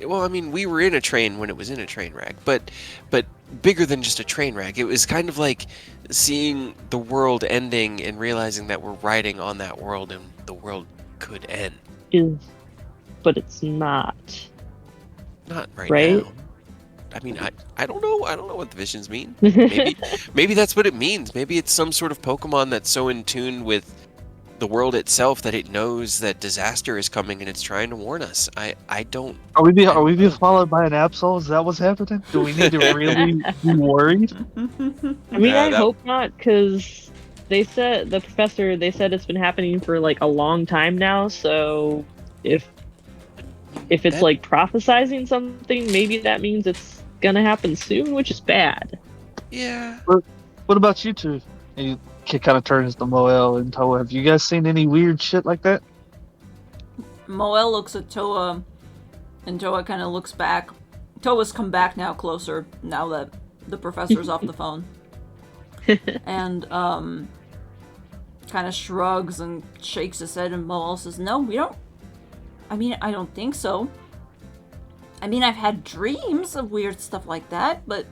Well, I mean, we were in a train when it was in a train wreck, but bigger than just a train wreck. It was kind of like seeing the world ending and realizing that we're riding on that world and the world could end. But it's not. Not right Right? now. I mean, I don't know. I don't know what the visions mean. Maybe that's what it means. Maybe it's some sort of Pokemon that's so in tune with the world itself that it knows that disaster is coming and it's trying to warn us. I don't... Are we being followed by an Absol? Is that what's happening? Do we need to really be worried? I mean, I hope not, because the professor said it's been happening for like a long time now. So if it's like prophesizing something, maybe that means it's gonna happen soon, which is bad. Yeah. What about you two? And he kind of turns to Moel and Toa. Have you guys seen any weird shit like that? Moel looks at Toa, and Toa kind of looks back. Toa's come back now closer, now that the professor's off the phone. And, kind of shrugs and shakes his head, and Moel says, no, we don't... I mean, I don't think so. I mean, I've had dreams of weird stuff like that, but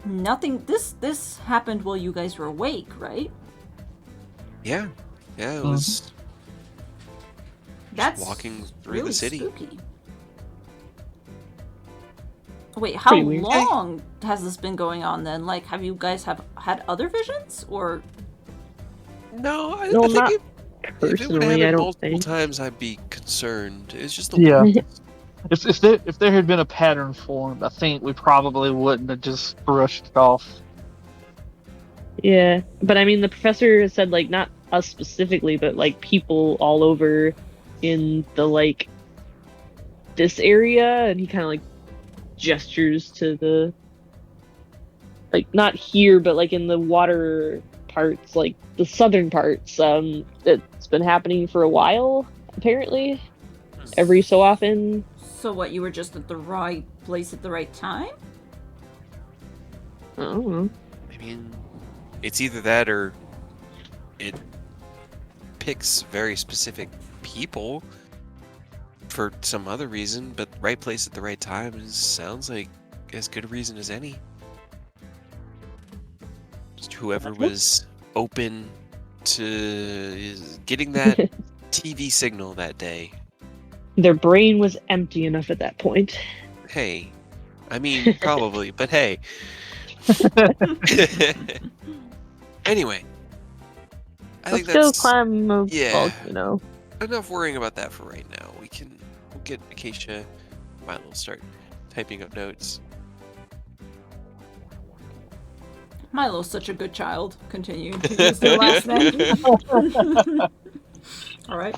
nothing... This happened while you guys were awake, right? Yeah. Yeah, it was... That's walking through really the city. Spooky. Wait, how long has this been going on then? Like, have you guys had other visions, or? No, I No, think not if it would personally. happen I don't multiple think. times, I'd be concerned. It's just Yeah. If there had been a pattern formed, I think we probably wouldn't have just brushed it off. Yeah, but I mean, the professor said, like, not us specifically, but like people all over in the like this area, and he kind of like gestures to the like not here, but like in the water parts, like the southern parts. It's been happening for a while, apparently. Every so often. So what? You were just at the right place at the right time? I don't know. I mean, it's either that or it picks very specific people for some other reason, but right place at the right time sounds like as good a reason as any. Just whoever was open to getting that TV signal that day. Their brain was empty enough at that point. Hey, I mean, probably, but hey. Anyway, I think Let's that's go climb a volcano. enough worrying about that for right now. We'll get Acacia. Milo will start typing up notes. Milo's such a good child. Continuing to use their last name. All right.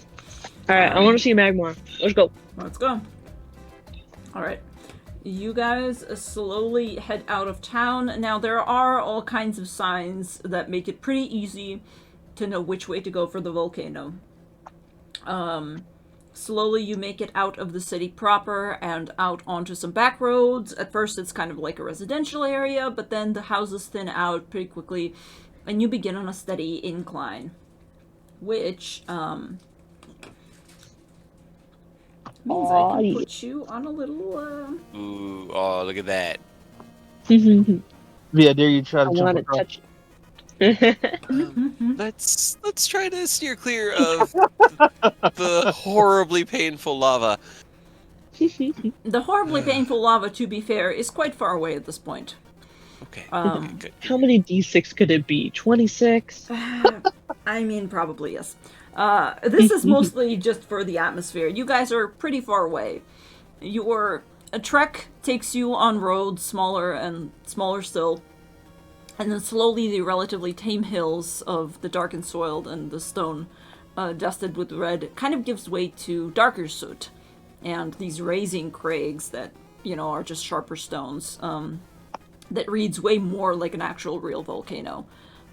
All right, I want to see Magmar. Let's go. Let's go. All right. You guys slowly head out of town. Now, there are all kinds of signs that make it pretty easy to know which way to go for the volcano. Slowly you make it out of the city proper and out onto some back roads. At first it's kind of like a residential area, but then the houses thin out pretty quickly and you begin on a steady incline, which means I can put you on a little. Ooh, oh, look at that. Yeah, there you try to I jump want to across. touch it. Let's try to steer clear of the horribly painful lava. The horribly painful lava, to be fair, is quite far away at this point. Okay. Um, Good. How many d6 could it be? 26? I mean, probably yes. This is mostly just for the atmosphere. You guys are pretty far away. A trek takes you on roads smaller and smaller still, and then slowly the relatively tame hills of the darkened soil and the stone dusted with red kind of gives way to darker soot, and these raising crags that, are just sharper stones, that reads way more like an actual real volcano.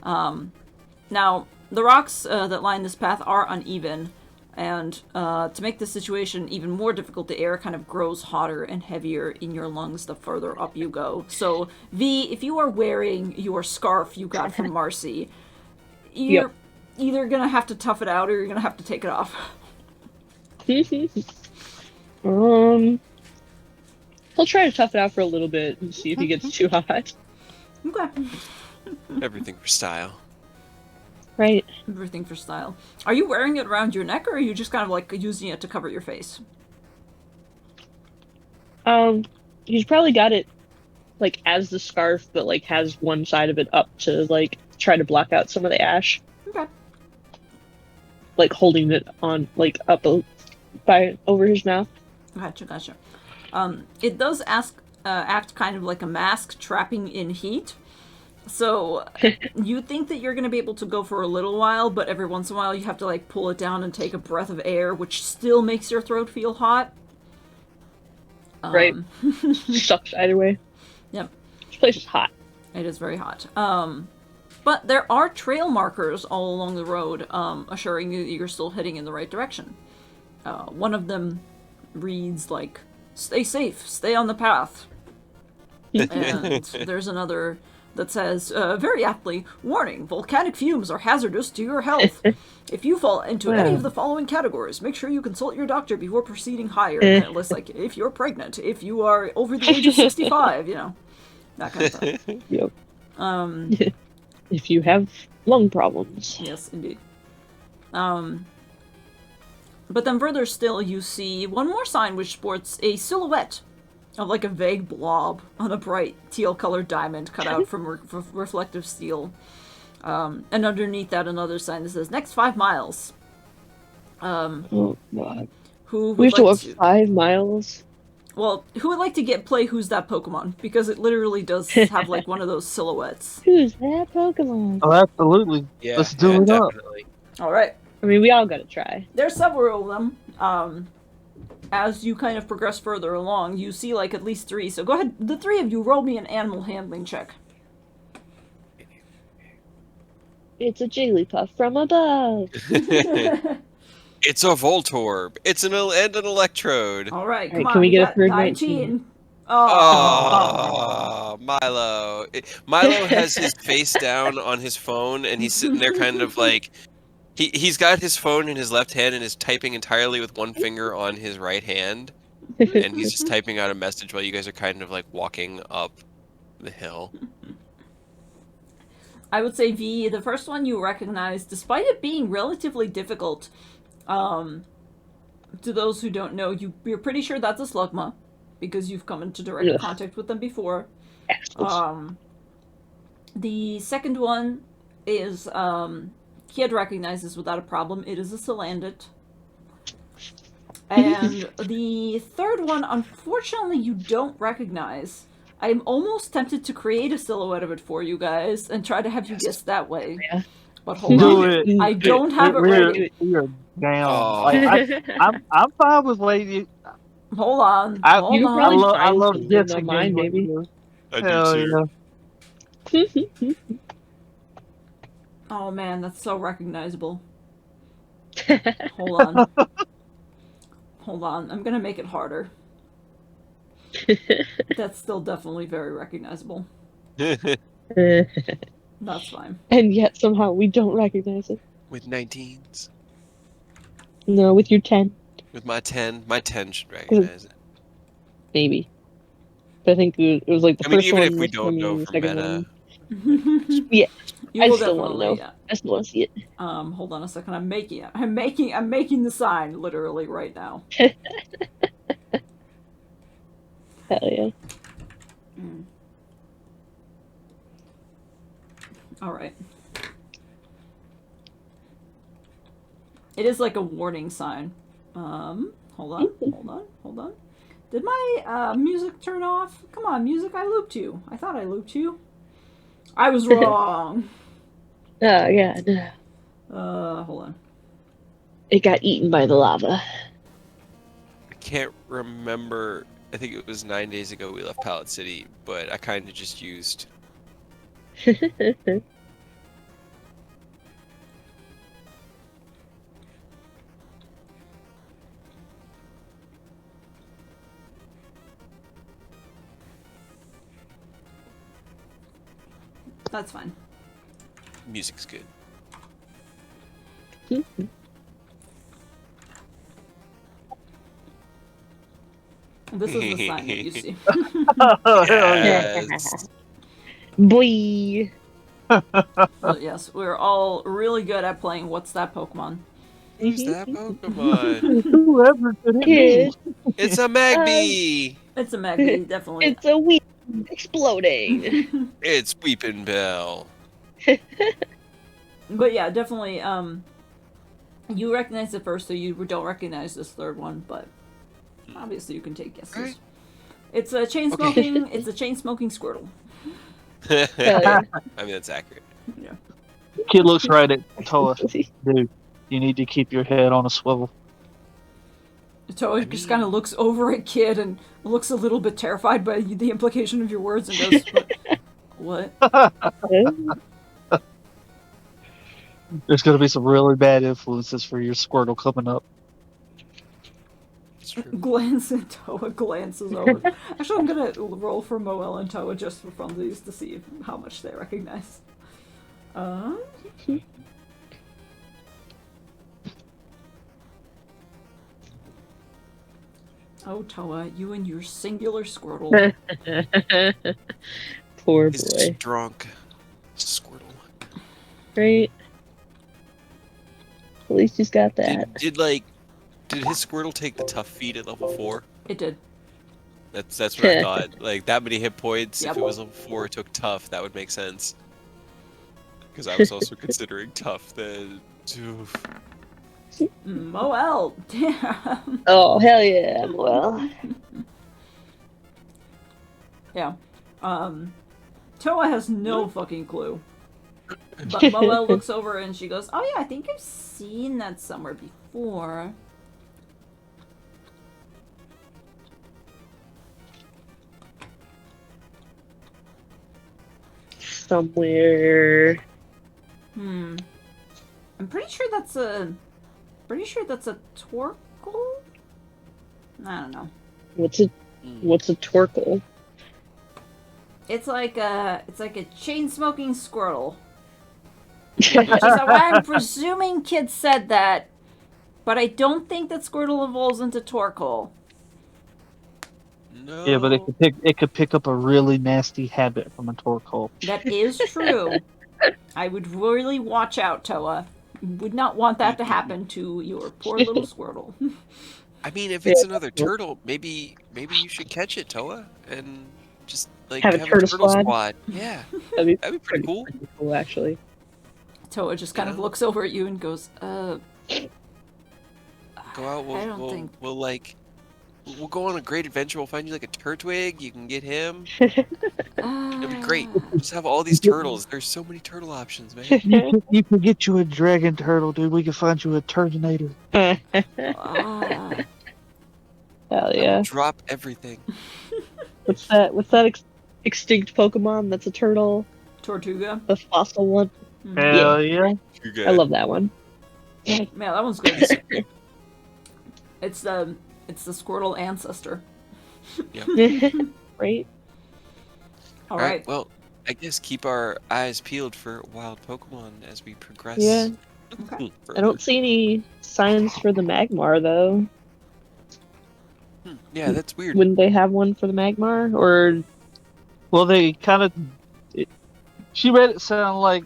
Now, the rocks that line this path are uneven, and to make the situation even more difficult, the air kind of grows hotter and heavier in your lungs the further up you go. So, V, if you are wearing your scarf you got from Marcy, you're either gonna have to tough it out or you're gonna have to take it off. He'll try to tough it out for a little bit and see if he gets too hot. Okay. Everything for style. Right. Everything for style. Are you wearing it around your neck, or are you just kind of like using it to cover your face? He's probably got it like as the scarf, but like has one side of it up to like try to block out some of the ash. Okay. Like holding it on like up over his mouth. Gotcha. It does act kind of like a mask trapping in heat. So you think that you're going to be able to go for a little while, but every once in a while you have to like pull it down and take a breath of air, which still makes your throat feel hot. Right. Sucks either way. Yep. This place is hot. It is very hot. But there are trail markers all along the road, assuring you that you're still heading in the right direction. One of them reads like, "Stay safe, stay on the path." And there's another that says, very aptly, "Warning, volcanic fumes are hazardous to your health. If you fall into any of the following categories, make sure you consult your doctor before proceeding higher." And it lists like, if you're pregnant, if you are over the age of 65, that kind of stuff. Yep. If you have lung problems. Yes, indeed. But then further still, you see one more sign which sports a silhouette of like a vague blob on a bright teal-colored diamond cut out from reflective steel. And underneath that, another sign that says, "Next 5 miles." Oh, God. Who would We have to like walk 5 miles? Well, who would like to play Who's That Pokemon? Because it literally does have like one of those silhouettes. Who's that Pokemon? Oh, absolutely. Yeah, Let's do it up. definitely. Alright. I mean, we all gotta try. There's several of them. As you kind of progress further along, you see like at least 3. So go ahead, the 3 of you, roll me an animal handling check. It's a Jigglypuff from above. It's a Voltorb. It's an Electrode. Alright, come Alright, on. can we get got a third 19? Oh, Milo. Milo has his face down on his phone, and he's sitting there kind of like... He's got his phone in his left hand and is typing entirely with one finger on his right hand. And he's just typing out a message while you guys are kind of like walking up the hill. I would say V, the first one you recognize, despite it being relatively difficult, to those who don't know, you're pretty sure that's a Slugma, because you've come into direct contact with them before. The second one is, Kid recognizes without a problem, it is a Salandit. And the third one, unfortunately, you don't recognize. I'm almost tempted to create a silhouette of it for you guys and try to have you guess that way. Yeah. But hold on. I don't have it ready. We're down. Oh. Like, I'm fine with waiting. Hold on. I love guessing mine, baby. I Hell do too. yeah. Oh man, that's so recognizable. Hold on. Hold on. I'm gonna make it harder. That's still definitely very recognizable. That's fine. And yet somehow we don't recognize it. With 19s. No, with your 10, With my 10 should recognize it. maybe. But I think it was like the I mean, first even one if we was don't know the from second meta. one. Yeah, You I will still want to definitely. know. I still want to see it. Hold on a second. I'm making the sign literally right now. Hell yeah. All right. It is like a warning sign. Hold on. Did my music turn off? Come on, music, I looped you. I thought I looped you. I was wrong. Oh, yeah. Hold on. It got eaten by the lava. I can't remember. I think it was 9 days ago we left Pallet City, but I kind of just used. That's fine. Music's good. This is the sign that you see. Oh, hell yeah. Yes. Boy. But yes, we're all really good at playing What's That Pokemon? Who's that Pokemon? Whoever could it be? Kid. It's a Magby! It's a Magby, definitely. It's a weed exploding. It's Weepin' Bell. But yeah, definitely, you recognize it first, so you don't recognize this third one, but obviously you can take guesses. Right. It's a chain smoking. It's a chain smoking Squirtle. Hell yeah. I mean, that's accurate. Yeah. Kid looks right at Toa. Dude, you need to keep your head on a swivel. Toa just kind of looks over at Kid and looks a little bit terrified by the implication of your words and goes, "What?" There's going to be some really bad influences for your Squirtle coming up. It's true. Toa glances over. Actually, I'm gonna roll for Moel and Toa just for funsies to see how much they recognize. Oh, Toa, you and your singular Squirtle. Poor He's boy. drunk. Squirtle. Right? At least he's got that. Did his Squirtle take the tough feat at level 4? It did. That's what I thought. Like, that many hit points, Yep. if it was level 4, it took tough, that would make sense. Because I was also considering tough then. Oof. Moel! Damn! Oh, hell yeah. Well. Yeah. Toa has no fucking clue. But Moel looks over and she goes, "Oh yeah, I think I've seen that somewhere before." Somewhere. I'm pretty sure that's a Torkoal? I don't know. What's a Torkoal? It's like a chain smoking Squirtle. Which is why I'm presuming Kid said that, but I don't think that Squirtle evolves into Torkoal. No. Yeah, but it could pick up a really nasty habit from a Torkoal. That is true. I would really watch out, Toa. Would not want that to happen to your poor little Squirtle. I mean, if it's another turtle, maybe you should catch it, Toa, and just like Have a turtle squad? Yeah, That'd that'd be pretty cool. Pretty cool, actually. Toa just kind of looks over at you and goes, Go out. I don't We'll think... we'll go on a great adventure. We'll find you like a Turtwig. You can get him. It'd be great. Just have all these turtles. There's so many turtle options, man. You can get you a dragon turtle, dude. We can find you a Turtonator. Hell yeah. Drop everything. What's that extinct Pokemon that's a turtle? Tortuga. The fossil one? Hell yeah. I love that one. Man, that one's good. It's the Squirtle ancestor. Yep. Right? All right. Well, I guess keep our eyes peeled for wild Pokemon as we progress. Yeah. Okay. I don't see any signs for the Magmar though. Yeah, that's weird. Wouldn't they have one for the Magmar? Or Well, they kind of. She made it sound like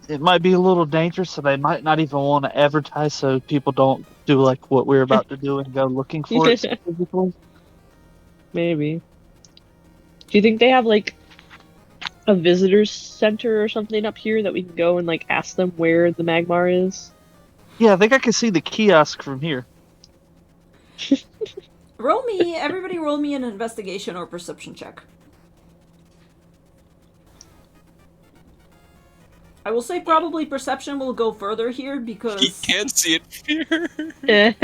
it might be a little dangerous, so they might not even want to advertise, so people don't do like what we're about to do and go looking for it specifically. maybe. Do you think they have like a visitors center or something up here that we can go and like ask them where the Magmar is? Yeah, I think I can see the kiosk from here. Everybody roll me an investigation or perception check. I will say probably perception will go further here because... He can't see it here.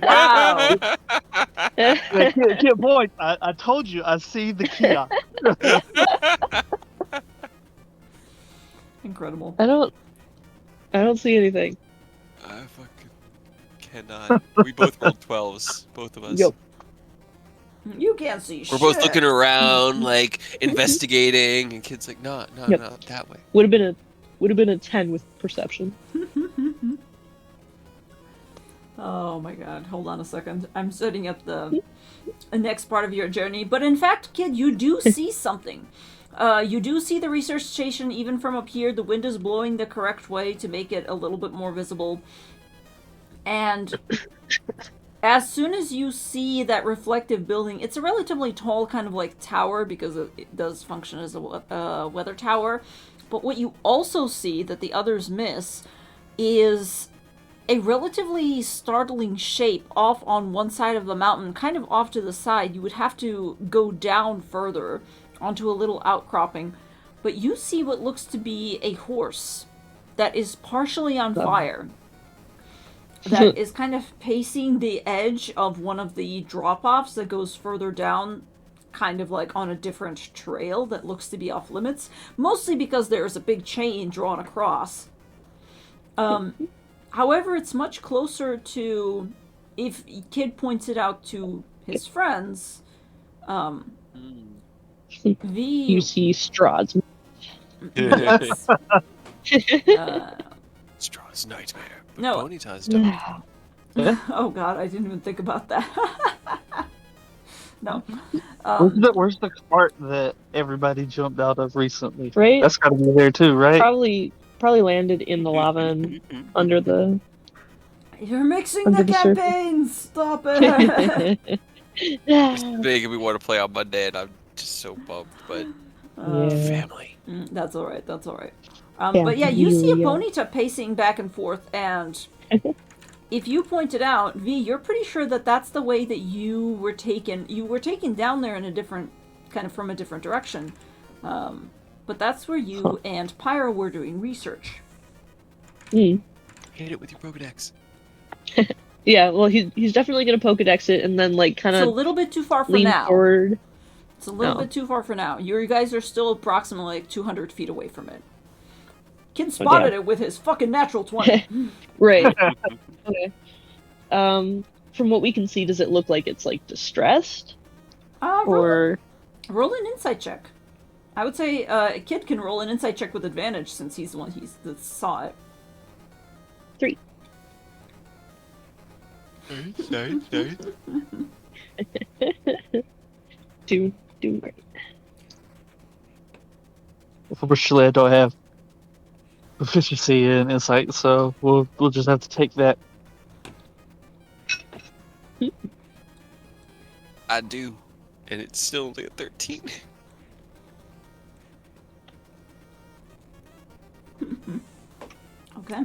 Wow! Yeah, kid boy, I told you, I see the kiosk. Incredible. I don't see anything. I fucking cannot. We both rolled 12s, both of us. Yup. You can't see shit. We're both looking around, like investigating, and kid's like, no, Yep. no, that way. Would have been a 10 with perception. Oh my god, hold on a second. I'm setting up the next part of your journey. But in fact, kid, you do see something. You do see the research station even from up here. The wind is blowing the correct way to make it a little bit more visible. And as soon as you see that reflective building, it's a relatively tall kind of like tower because it does function as a weather tower. But what you also see that the others miss is a relatively startling shape off on one side of the mountain, kind of off to the side. You would have to go down further onto a little outcropping. But you see what looks to be a horse that is partially on fire. That is kind of pacing the edge of one of the drop-offs that goes further down, kind of like on a different trail that looks to be off limits. Mostly because there's a big chain drawn across. However, it's much closer to, if Kid points it out to his friends, You see straws. Straw's nightmare. No. Ponyta's dog. Oh god, I didn't even think about that. No. Where's the cart that everybody jumped out of recently? Right? That's got to be there too, right? Probably landed in the lava and under the... You're mixing Under the the surface. campaigns! Stop it! It's big and we want to play on Monday, and I'm just so bummed, but family. That's alright, that's alright. But yeah, you see a Ponyta pacing back and forth, and if you point it out, V, you're pretty sure that that's the way that you were taken. You were taken down there in a different, kind of from a different direction. But that's where you and Pyro were doing research. Hit it with your Pokedex. Yeah, well, he's definitely gonna Pokedex it and then like kind It's a of little bit too far for lean now. forward. It's a little bit too far for now. You guys are still approximately like 200 feet away from it. Kid spotted it with his fucking natural 20. Right. Okay. From what we can see, does it look like it's like distressed? Or roll an insight check. I would say a Kid can roll an insight check with advantage since he's the one that saw it. 3. Sorry. Doing great. Unfortunately, I don't have proficiency in insight, so we'll just have to take that. I do, and it's still only a 13. Okay.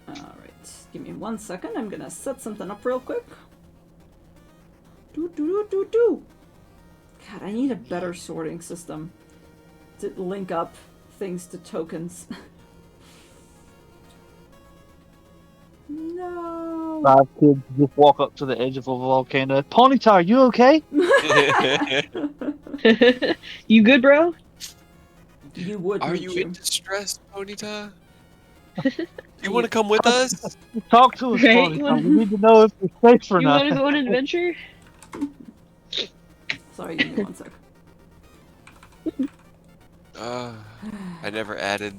Alright, give me 1 second. I'm gonna set something up real quick. God, I need a better sorting system to link up things to tokens. No. 5 kids just walk up to the edge of a volcano. Ponyta, are you okay? You good, bro? You would. Are wouldn't you in distress, Ponyta? You want to come with us? Talk to us, Right? Ponyta. We need to know if you're safe or You not. want to go on an adventure? Sorry, give me one sec. I never added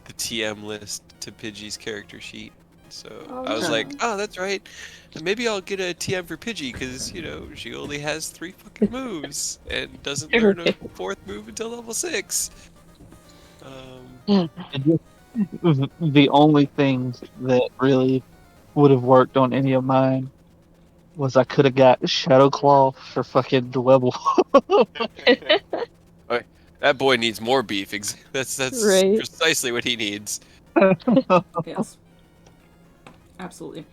the TM list to Pidgey's character sheet. So Oh, I was no. like, oh, that's right. Maybe I'll get a TM for Pidgey because, she only has 3 fucking moves and doesn't learn a 4th move until level 6. And just the only thing that really would have worked on any of mine was I could have got Shadow Claw for fucking level. That boy needs more beef. That's Right. precisely what he needs. Yes. Absolutely.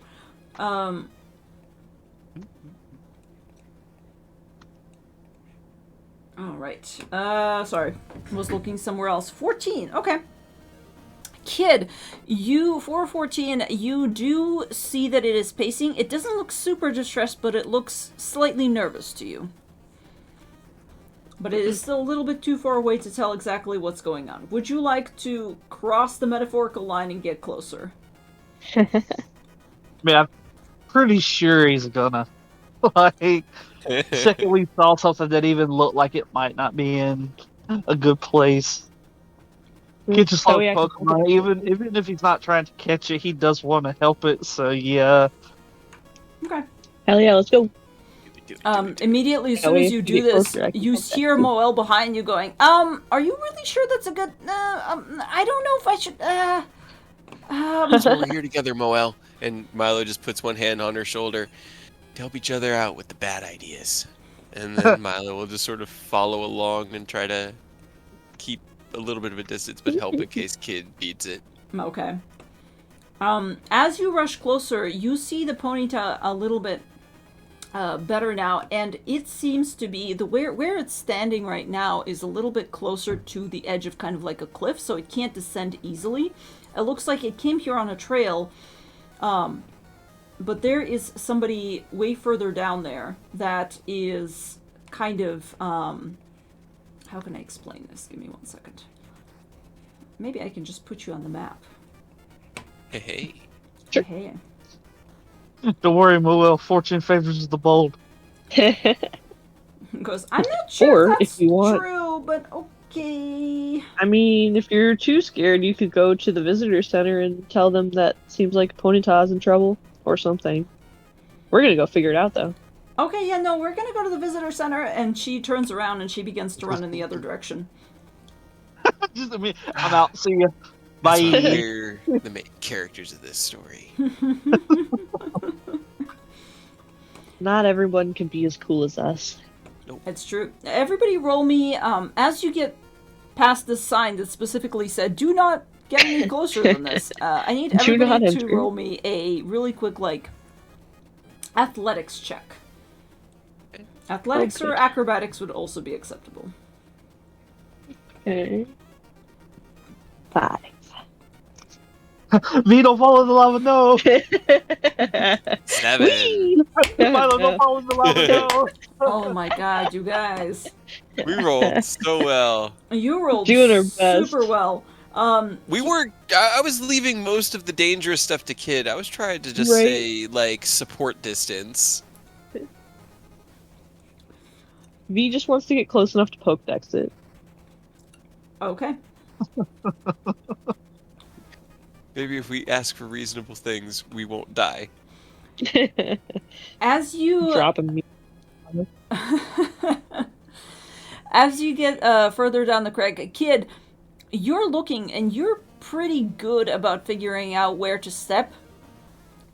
Alright. Sorry. Was looking somewhere else. 14. Okay. Kid, for 14, you do see that it is pacing. It doesn't look super distressed, but it looks slightly nervous to you. But it is still a little bit too far away to tell exactly what's going on. Would you like to cross the metaphorical line and get closer? I mean, I'm pretty sure he's gonna. Like, second we saw something that even looked like it might not be in a good place. Kid just Oh, like yeah, Pokemon. Even if he's not trying to catch it, he does want to help it. So yeah. Okay. Hell yeah, let's go. Immediately as soon as you do this, you hear Moel behind you going, are you really sure that's a good, I don't know if I should, So we're here together, Moel. And Milo just puts one hand on her shoulder to help each other out with the bad ideas. And then Milo will just sort of follow along and try to keep a little bit of a distance, but help in case Kid beats it. Okay. As you rush closer, you see the Ponyta a little bit better now, and it seems to be where it's standing right now is a little bit closer to the edge of kind of like a cliff, so it can't descend easily. It looks like it came here on a trail, but there is somebody way further down there that is kind of how can I explain this? Give me one second. Maybe I can just put you on the map. Hey. Sure. Hey. Don't worry, Moel. Fortune favors the bold. Goes, I'm not sure Or, if that's if you want- true, but okay. I mean, if you're too scared, you could go to the visitor center and tell them that seems like Ponyta's in trouble or something. We're gonna go figure it out, though. Okay, yeah, no, we're gonna go to the visitor center, and she turns around and she begins to run in the other direction. Just, I mean, I'm out. See ya. That's Bye. why we're the main characters of this story. Not everyone can be as cool as us. It's true. Everybody roll me, as you get past this sign that specifically said, do not get any closer than this. I need Do not everybody to enter. roll me a really quick, athletics check. Athletics or Okay. acrobatics would also be acceptable. Okay. 5. Me don't follow the lava, no. 7. Milo don't follow the lava, no. Oh my god, you guys. We rolled so well. You rolled Doing our best. super well. We were. I was leaving most of the dangerous stuff to Kid. I was trying to just Right. say support distance. V just wants to get close enough to Pokedex it. Okay. Maybe if we ask for reasonable things, we won't die. As you Dropping me. as you get further down the crag, Kid, you're looking and you're pretty good about figuring out where to step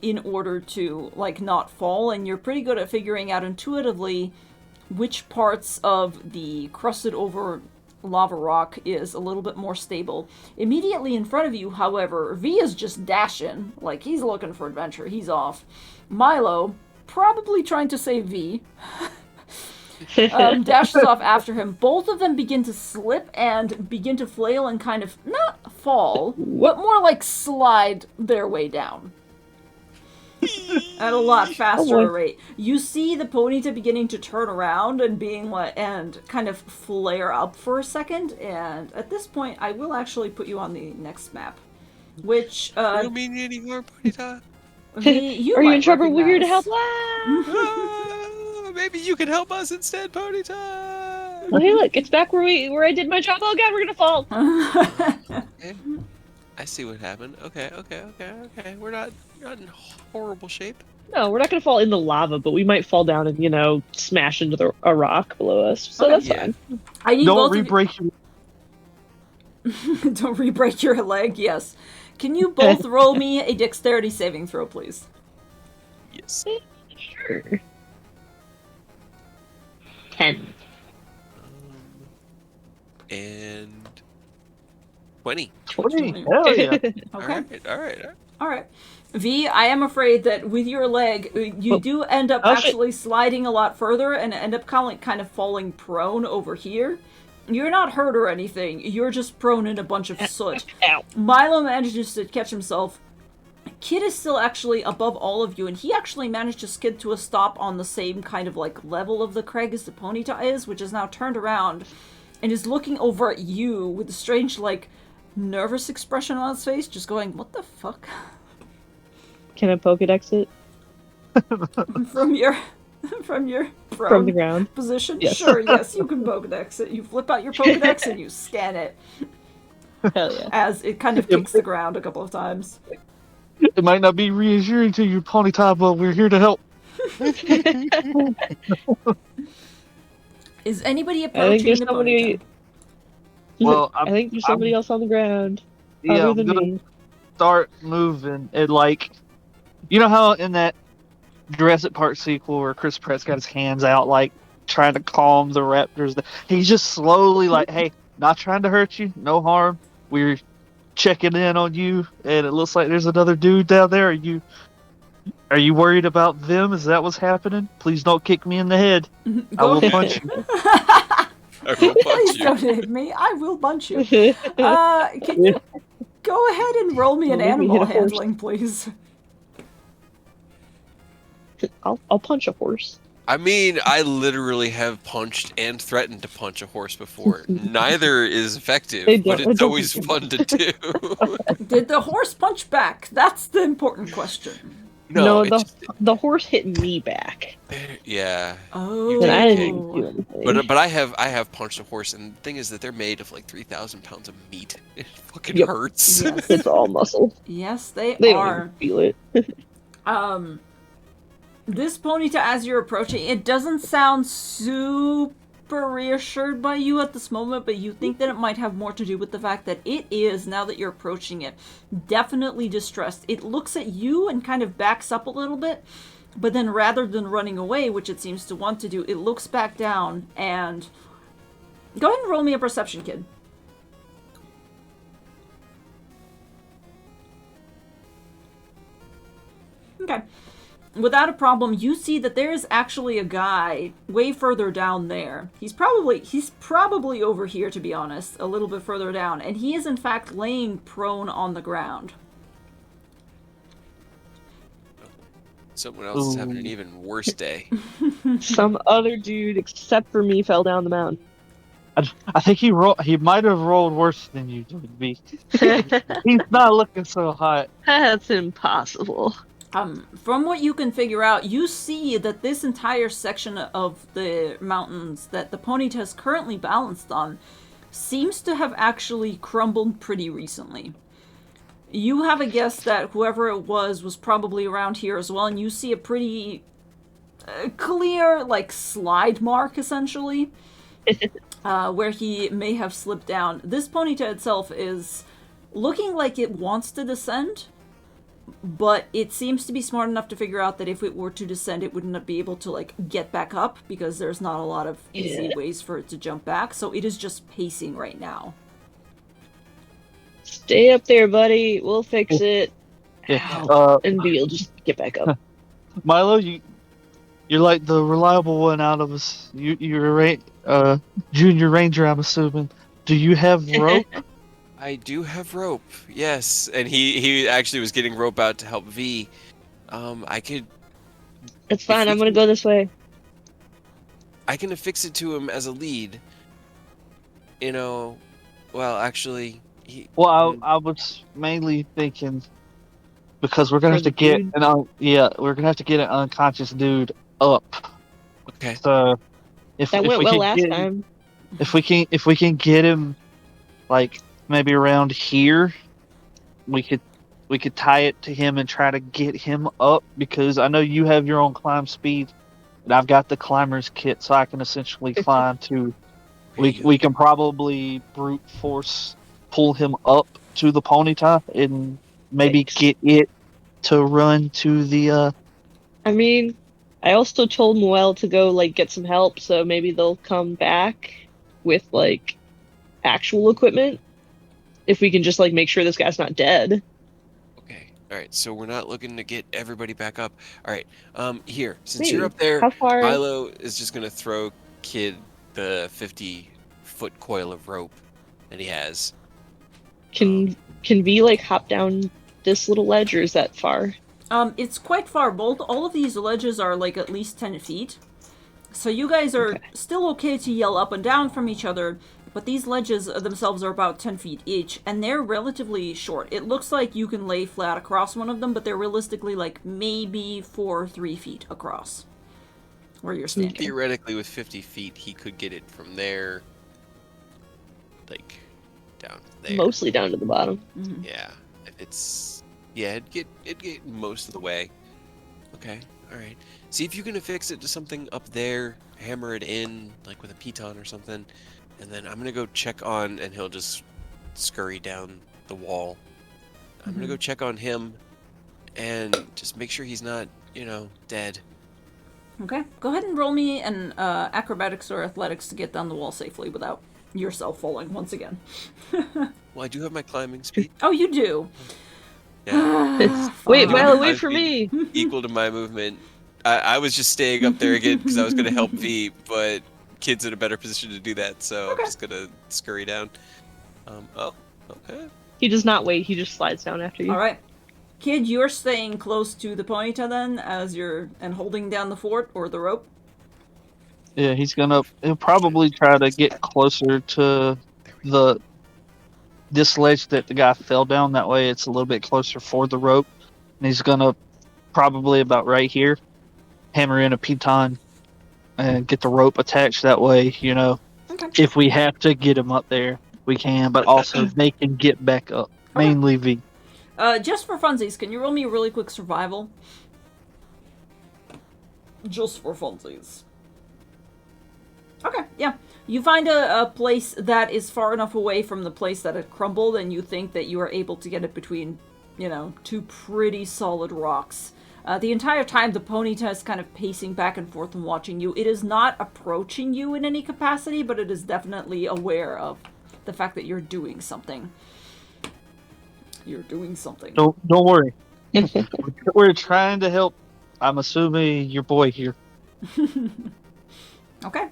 in order to not fall, and you're pretty good at figuring out intuitively which parts of the crusted over lava rock is a little bit more stable. Immediately in front of you, however, V is just dashing. He's looking for adventure. He's off. Milo, probably trying to save V, dashes off after him. Both of them begin to slip and begin to flail and kind of, not fall, but more slide their way down. At a lot faster boy. rate. You see the Ponyta beginning to turn around and and kind of flare up for a second, and at this point I will actually put you on the next map. Which, You don't mean any harm, Ponyta. you Are you might in trouble? We're here to recognize. help. Ah! Maybe you can help us instead, Ponyta. Well, hey, look, it's back where I did my job. Oh god, we're gonna fall. Okay. I see what happened. Okay. We're not in horrible shape. No, we're not gonna fall in the lava, but we might fall down and smash into a rock below us. So that's fine. I need Don't both re-break your. Don't re-break your leg. Yes. Can you both roll me a dexterity saving throw, please? Yes. Sure. 10. And 20. 20. Hell yeah. Okay. All right. All right. V, I am afraid that with your leg, you do end up actually sliding a lot further and end up kind of falling prone over here. You're not hurt or anything. You're just prone in a bunch of soot. Ow. Milo manages to catch himself. Kid is still actually above all of you, and he actually managed to skid to a stop on the same kind of level of the crag as the Ponyta is, which is now turned around and is looking over at you with a strange, nervous expression on its face, just going, "What the fuck?" Can I Pokedex it? From your prone From the ground position? Yes. Sure, yes, you can Pokedex it. You flip out your Pokedex and you scan it. Hell yeah. As it kind of kicks the ground a couple of times. It might not be reassuring to you, Ponyta, but we're here to help. Is anybody I think approaching there's the somebody. Ponyta? Well, I think there's somebody else on the ground. Yeah, Other I'm than gonna me. start moving. And you know how in that Jurassic Park sequel where Chris Pratt's got his hands out, trying to calm the raptors. He's just slowly hey, not trying to hurt you, no harm. We're checking in on you, and it looks like there's another dude down there. Are you worried about them? Is that what's happening? Please don't kick me in the head. I will punch you. I will punch Please you. don't hit me. I will punch you. Can you go ahead and roll me an Don't make me animal hit a horse. handling, please? I'll punch a horse. I mean, I literally have punched and threatened to punch a horse before. Neither is effective, but it's always fun to do. Did the horse punch back? That's the important question. No, the horse hit me back. yeah. Oh. And I didn't do anything. But I have punched a horse, and the thing is that they're made of 3,000 pounds of meat. It fucking Yep. hurts. Yes. It's all muscle. Yes, they They are. don't even feel it. This Ponyta, as you're approaching, it doesn't sound super reassured by you at this moment, but you think that it might have more to do with the fact that it is, now that you're approaching it, definitely distressed. It looks at you and kind of backs up a little bit, but then rather than running away, which it seems to want to do, it looks back down and... Go ahead and roll me a perception, kid. Okay. Without a problem, you see that there is actually a guy way further down there. He's probably over here, to be honest, a little bit further down, and he is in fact laying prone on the ground. Someone else is having an even worse day. Some other dude, except for me, fell down the mountain. I think he might have rolled worse than you did, B. He's not looking so hot. That's impossible. From what you can figure out, you see that this entire section of the mountains that the Ponyta is currently balanced on seems to have actually crumbled pretty recently. You have a guess that whoever it was probably around here as well, and you see a pretty clear, slide mark, essentially, where he may have slipped down. This Ponyta itself is looking like it wants to descend, but it seems to be smart enough to figure out that if it were to descend, it wouldn't be able to, get back up, because there's not a lot of easy ways for it to jump back, so it is just pacing right now. Stay up there, buddy. We'll fix it. Yeah. And B will just get back up. Milo, you're like the reliable one out of us. You're a junior ranger, I'm assuming. Do you have rope? I do have rope, yes. And he actually was getting rope out to help V. I could... It's fine, I'm gonna go this way. I can affix it to him as a lead. Well, actually... I was mainly thinking because we're gonna have to get we're gonna have to get an unconscious dude up. Okay. So if That if went we well can last get time. if we can get him like maybe around here, we could tie it to him and try to get him up because I know you have your own climb speed, and I've got the climber's kit, so I can essentially climb to. There you go. We can probably brute force pull him up to the ponyta and maybe Thanks. get it to run to the. I mean, I also told Moelle to go like get some help, so maybe they'll come back with like actual equipment. If we can just like make sure this guy's not dead. Okay. All right. So we're not looking to get everybody back up. All right. Here, since you're Maybe. up there, How far? Milo is just gonna throw Kid the 50-foot coil of rope that he has. Can V like hop down this little ledge, or is that far? It's quite far. Both all of these ledges are like at least 10 feet. So you guys are Okay. still okay to yell up and down from each other, but these ledges themselves are about 10 feet each, and they're relatively short. It looks like you can lay flat across one of them, but they're realistically like maybe 4 or 3 feet across where you're standing. Theoretically, with 50 feet, he could get it from there, like down there. Mostly down to the bottom. Yeah. If it's it'd get most of the way. Okay. All right. See if you can affix it to something up there. Hammer it in, like with a piton or something, and then I'm gonna go check on, and he'll just scurry down the wall. I'm gonna go check on him, and just make sure he's not, dead. Okay, go ahead and roll me an acrobatics or athletics to get down the wall safely without yourself falling once again. Well, I do have my climbing speed. Oh, you do? Yeah. Wait, Fine. Milo, My wait for speed me. Equal to my movement. I was just staying up there again because I was gonna help V, but Kid's in a better position to do that, so I'm just gonna scurry down. Oh, okay. He does not wait. He just slides down after you. All right. Kid, you're staying close to the ponyta then, and holding down the fort or the rope. Yeah, he'll probably try to get closer to this ledge that the guy fell down. That way it's a little bit closer for the rope. And he's gonna probably about right here hammer in a piton and get the rope attached. That way, Okay. if we have to get him up there, we can, but also they can get back up. Mainly V. Just for funsies, can you roll me a really quick survival? Just for funsies. Okay, yeah. You find a place that is far enough away from the place that had crumbled, and you think that you are able to get it between, two pretty solid rocks. The entire time, the ponyta is kind of pacing back and forth and watching you. It is not approaching you in any capacity, but it is definitely aware of the fact that you're doing something. You're doing something. Don't worry. We're trying to help. I'm assuming your boy here. Okay.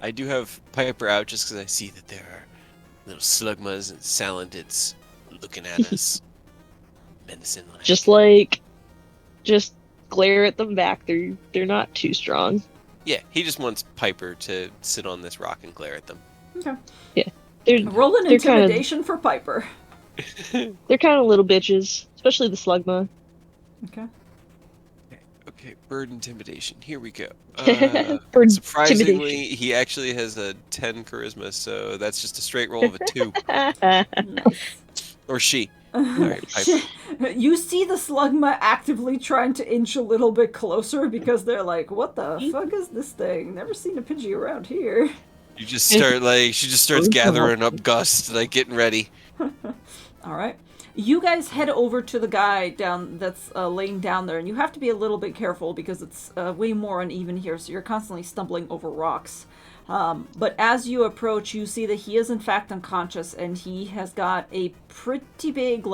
I do have Piper out just because I see that there are little slugmas and salentids looking at us. Menacingly. Just glare at them back. They're not too strong. Yeah, he just wants Piper to sit on this rock and glare at them. Okay. Yeah. Roll an they're intimidation for Piper. They're kind of little bitches, especially the slugma. Okay. Okay, bird intimidation. Here we go. Bird Surprisingly, intimidation. he actually has a 10 charisma, so that's just a straight roll of a 2. Nice. Or she. Alright, Piper. You see the slugma actively trying to inch a little bit closer because they're like, what the fuck is this thing? Never seen a Pidgey around here. You just start, she just starts gathering up gust, getting ready. Alright. You guys head over to the guy that's laying down there, and you have to be a little bit careful because it's way more uneven here, so you're constantly stumbling over rocks. But as you approach, you see that he is in fact unconscious, and he has got a pretty big,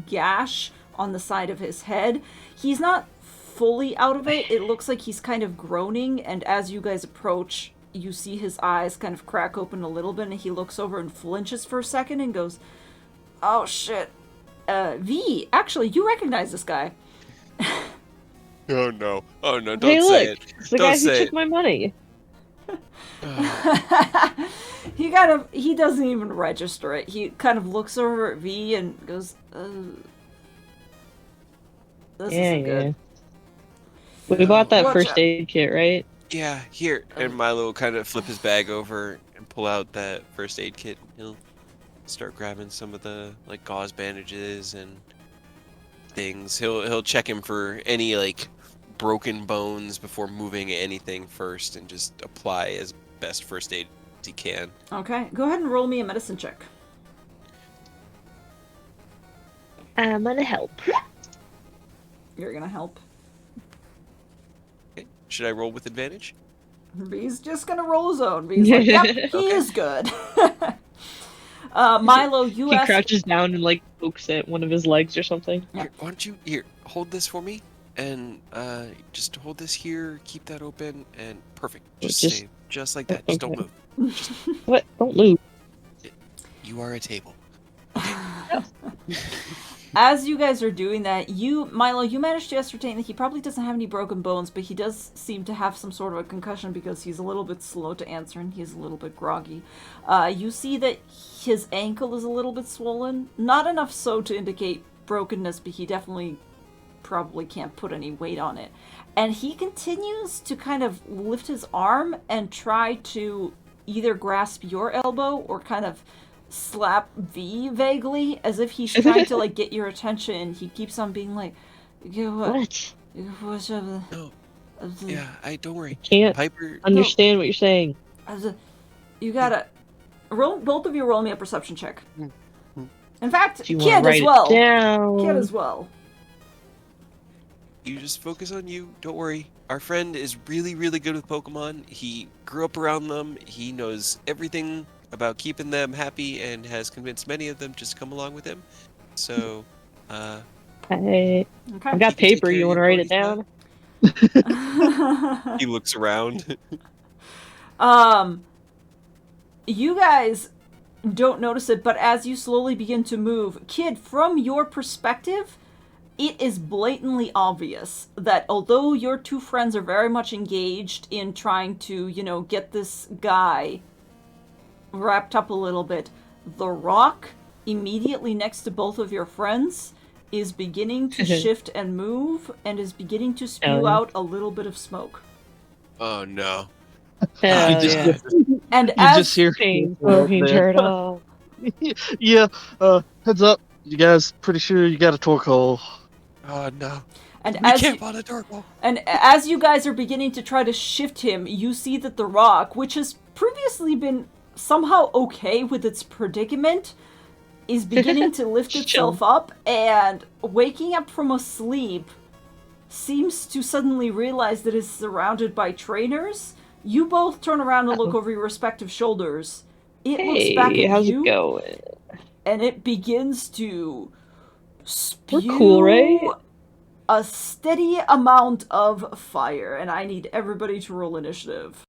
gash on the side of his head. He's not fully out of it. It looks like he's kind of groaning, and as you guys approach, you see his eyes kind of crack open a little bit, and he looks over and flinches for a second and goes, "Oh shit. V, actually, you recognize this guy." Oh no, don't Hey, say look, it. it's the Don't guy who say took it. my money. He doesn't even register it. He kind of looks over at V and goes, this isn't good. We bought that Watch first out. aid kit, right? Yeah, here. And Milo will kind of flip his bag over and pull out that first aid kit. He'll start grabbing some of the like gauze bandages and things. He'll check him for any like broken bones before moving anything first, and just apply as best first aid as he can. Okay, go ahead and roll me a medicine check. I'm gonna help. You're gonna help. Okay. Should I roll with advantage? He's just gonna roll his own. He's like, yep, he is good. Milo, you He asked... crouches down and like pokes at one of his legs or something. Here, why don't you hold this for me, and just hold this here. Keep that open, and perfect. Just stay just like that. Just don't move. Just, What? Don't move. you are a table. As you guys are doing that, Milo, you managed to ascertain that he probably doesn't have any broken bones, but he does seem to have some sort of a concussion because he's a little bit slow to answer and he's a little bit groggy. You see that his ankle is a little bit swollen. Not enough so to indicate brokenness, but he definitely probably can't put any weight on it. And he continues to kind of lift his arm and try to either grasp your elbow or kind of slap V vaguely, as if he's trying to like get your attention. He keeps on being like, What? No. Yeah, don't worry. Can't Piper. understand what you're saying. You gotta roll. Both of you roll me a perception check. Mm-hmm. In fact, Do you want to Kid write as well. it down? Kid as well. You just focus on you. Don't worry. Our friend is really, really good with Pokemon. He grew up around them. He knows everything about keeping them happy and has convinced many of them just to come along with him. So, Okay. I've got paper. You want to write it down? He looks around. You guys don't notice it, but as you slowly begin to move, Kid, from your perspective, it is blatantly obvious that although your two friends are very much engaged in trying to, get this guy wrapped up a little bit, the rock immediately next to both of your friends is beginning to shift and move and is beginning to spew out a little bit of smoke. Oh no. And You as just hear smoking turtle. Yeah, heads up. You guys pretty sure you got a torque hole. Oh no. and We as can't you, find a turtle. and as you guys are beginning to try to shift him, you see that the rock, which has previously been somehow okay with its predicament, is beginning to lift itself up, and waking up from a sleep, seems to suddenly realize that it's surrounded by trainers. You both turn around and look over your respective shoulders. It looks back at how's you, it going? and it begins to spew We're cool, right? a steady amount of fire, and I need everybody to roll initiative.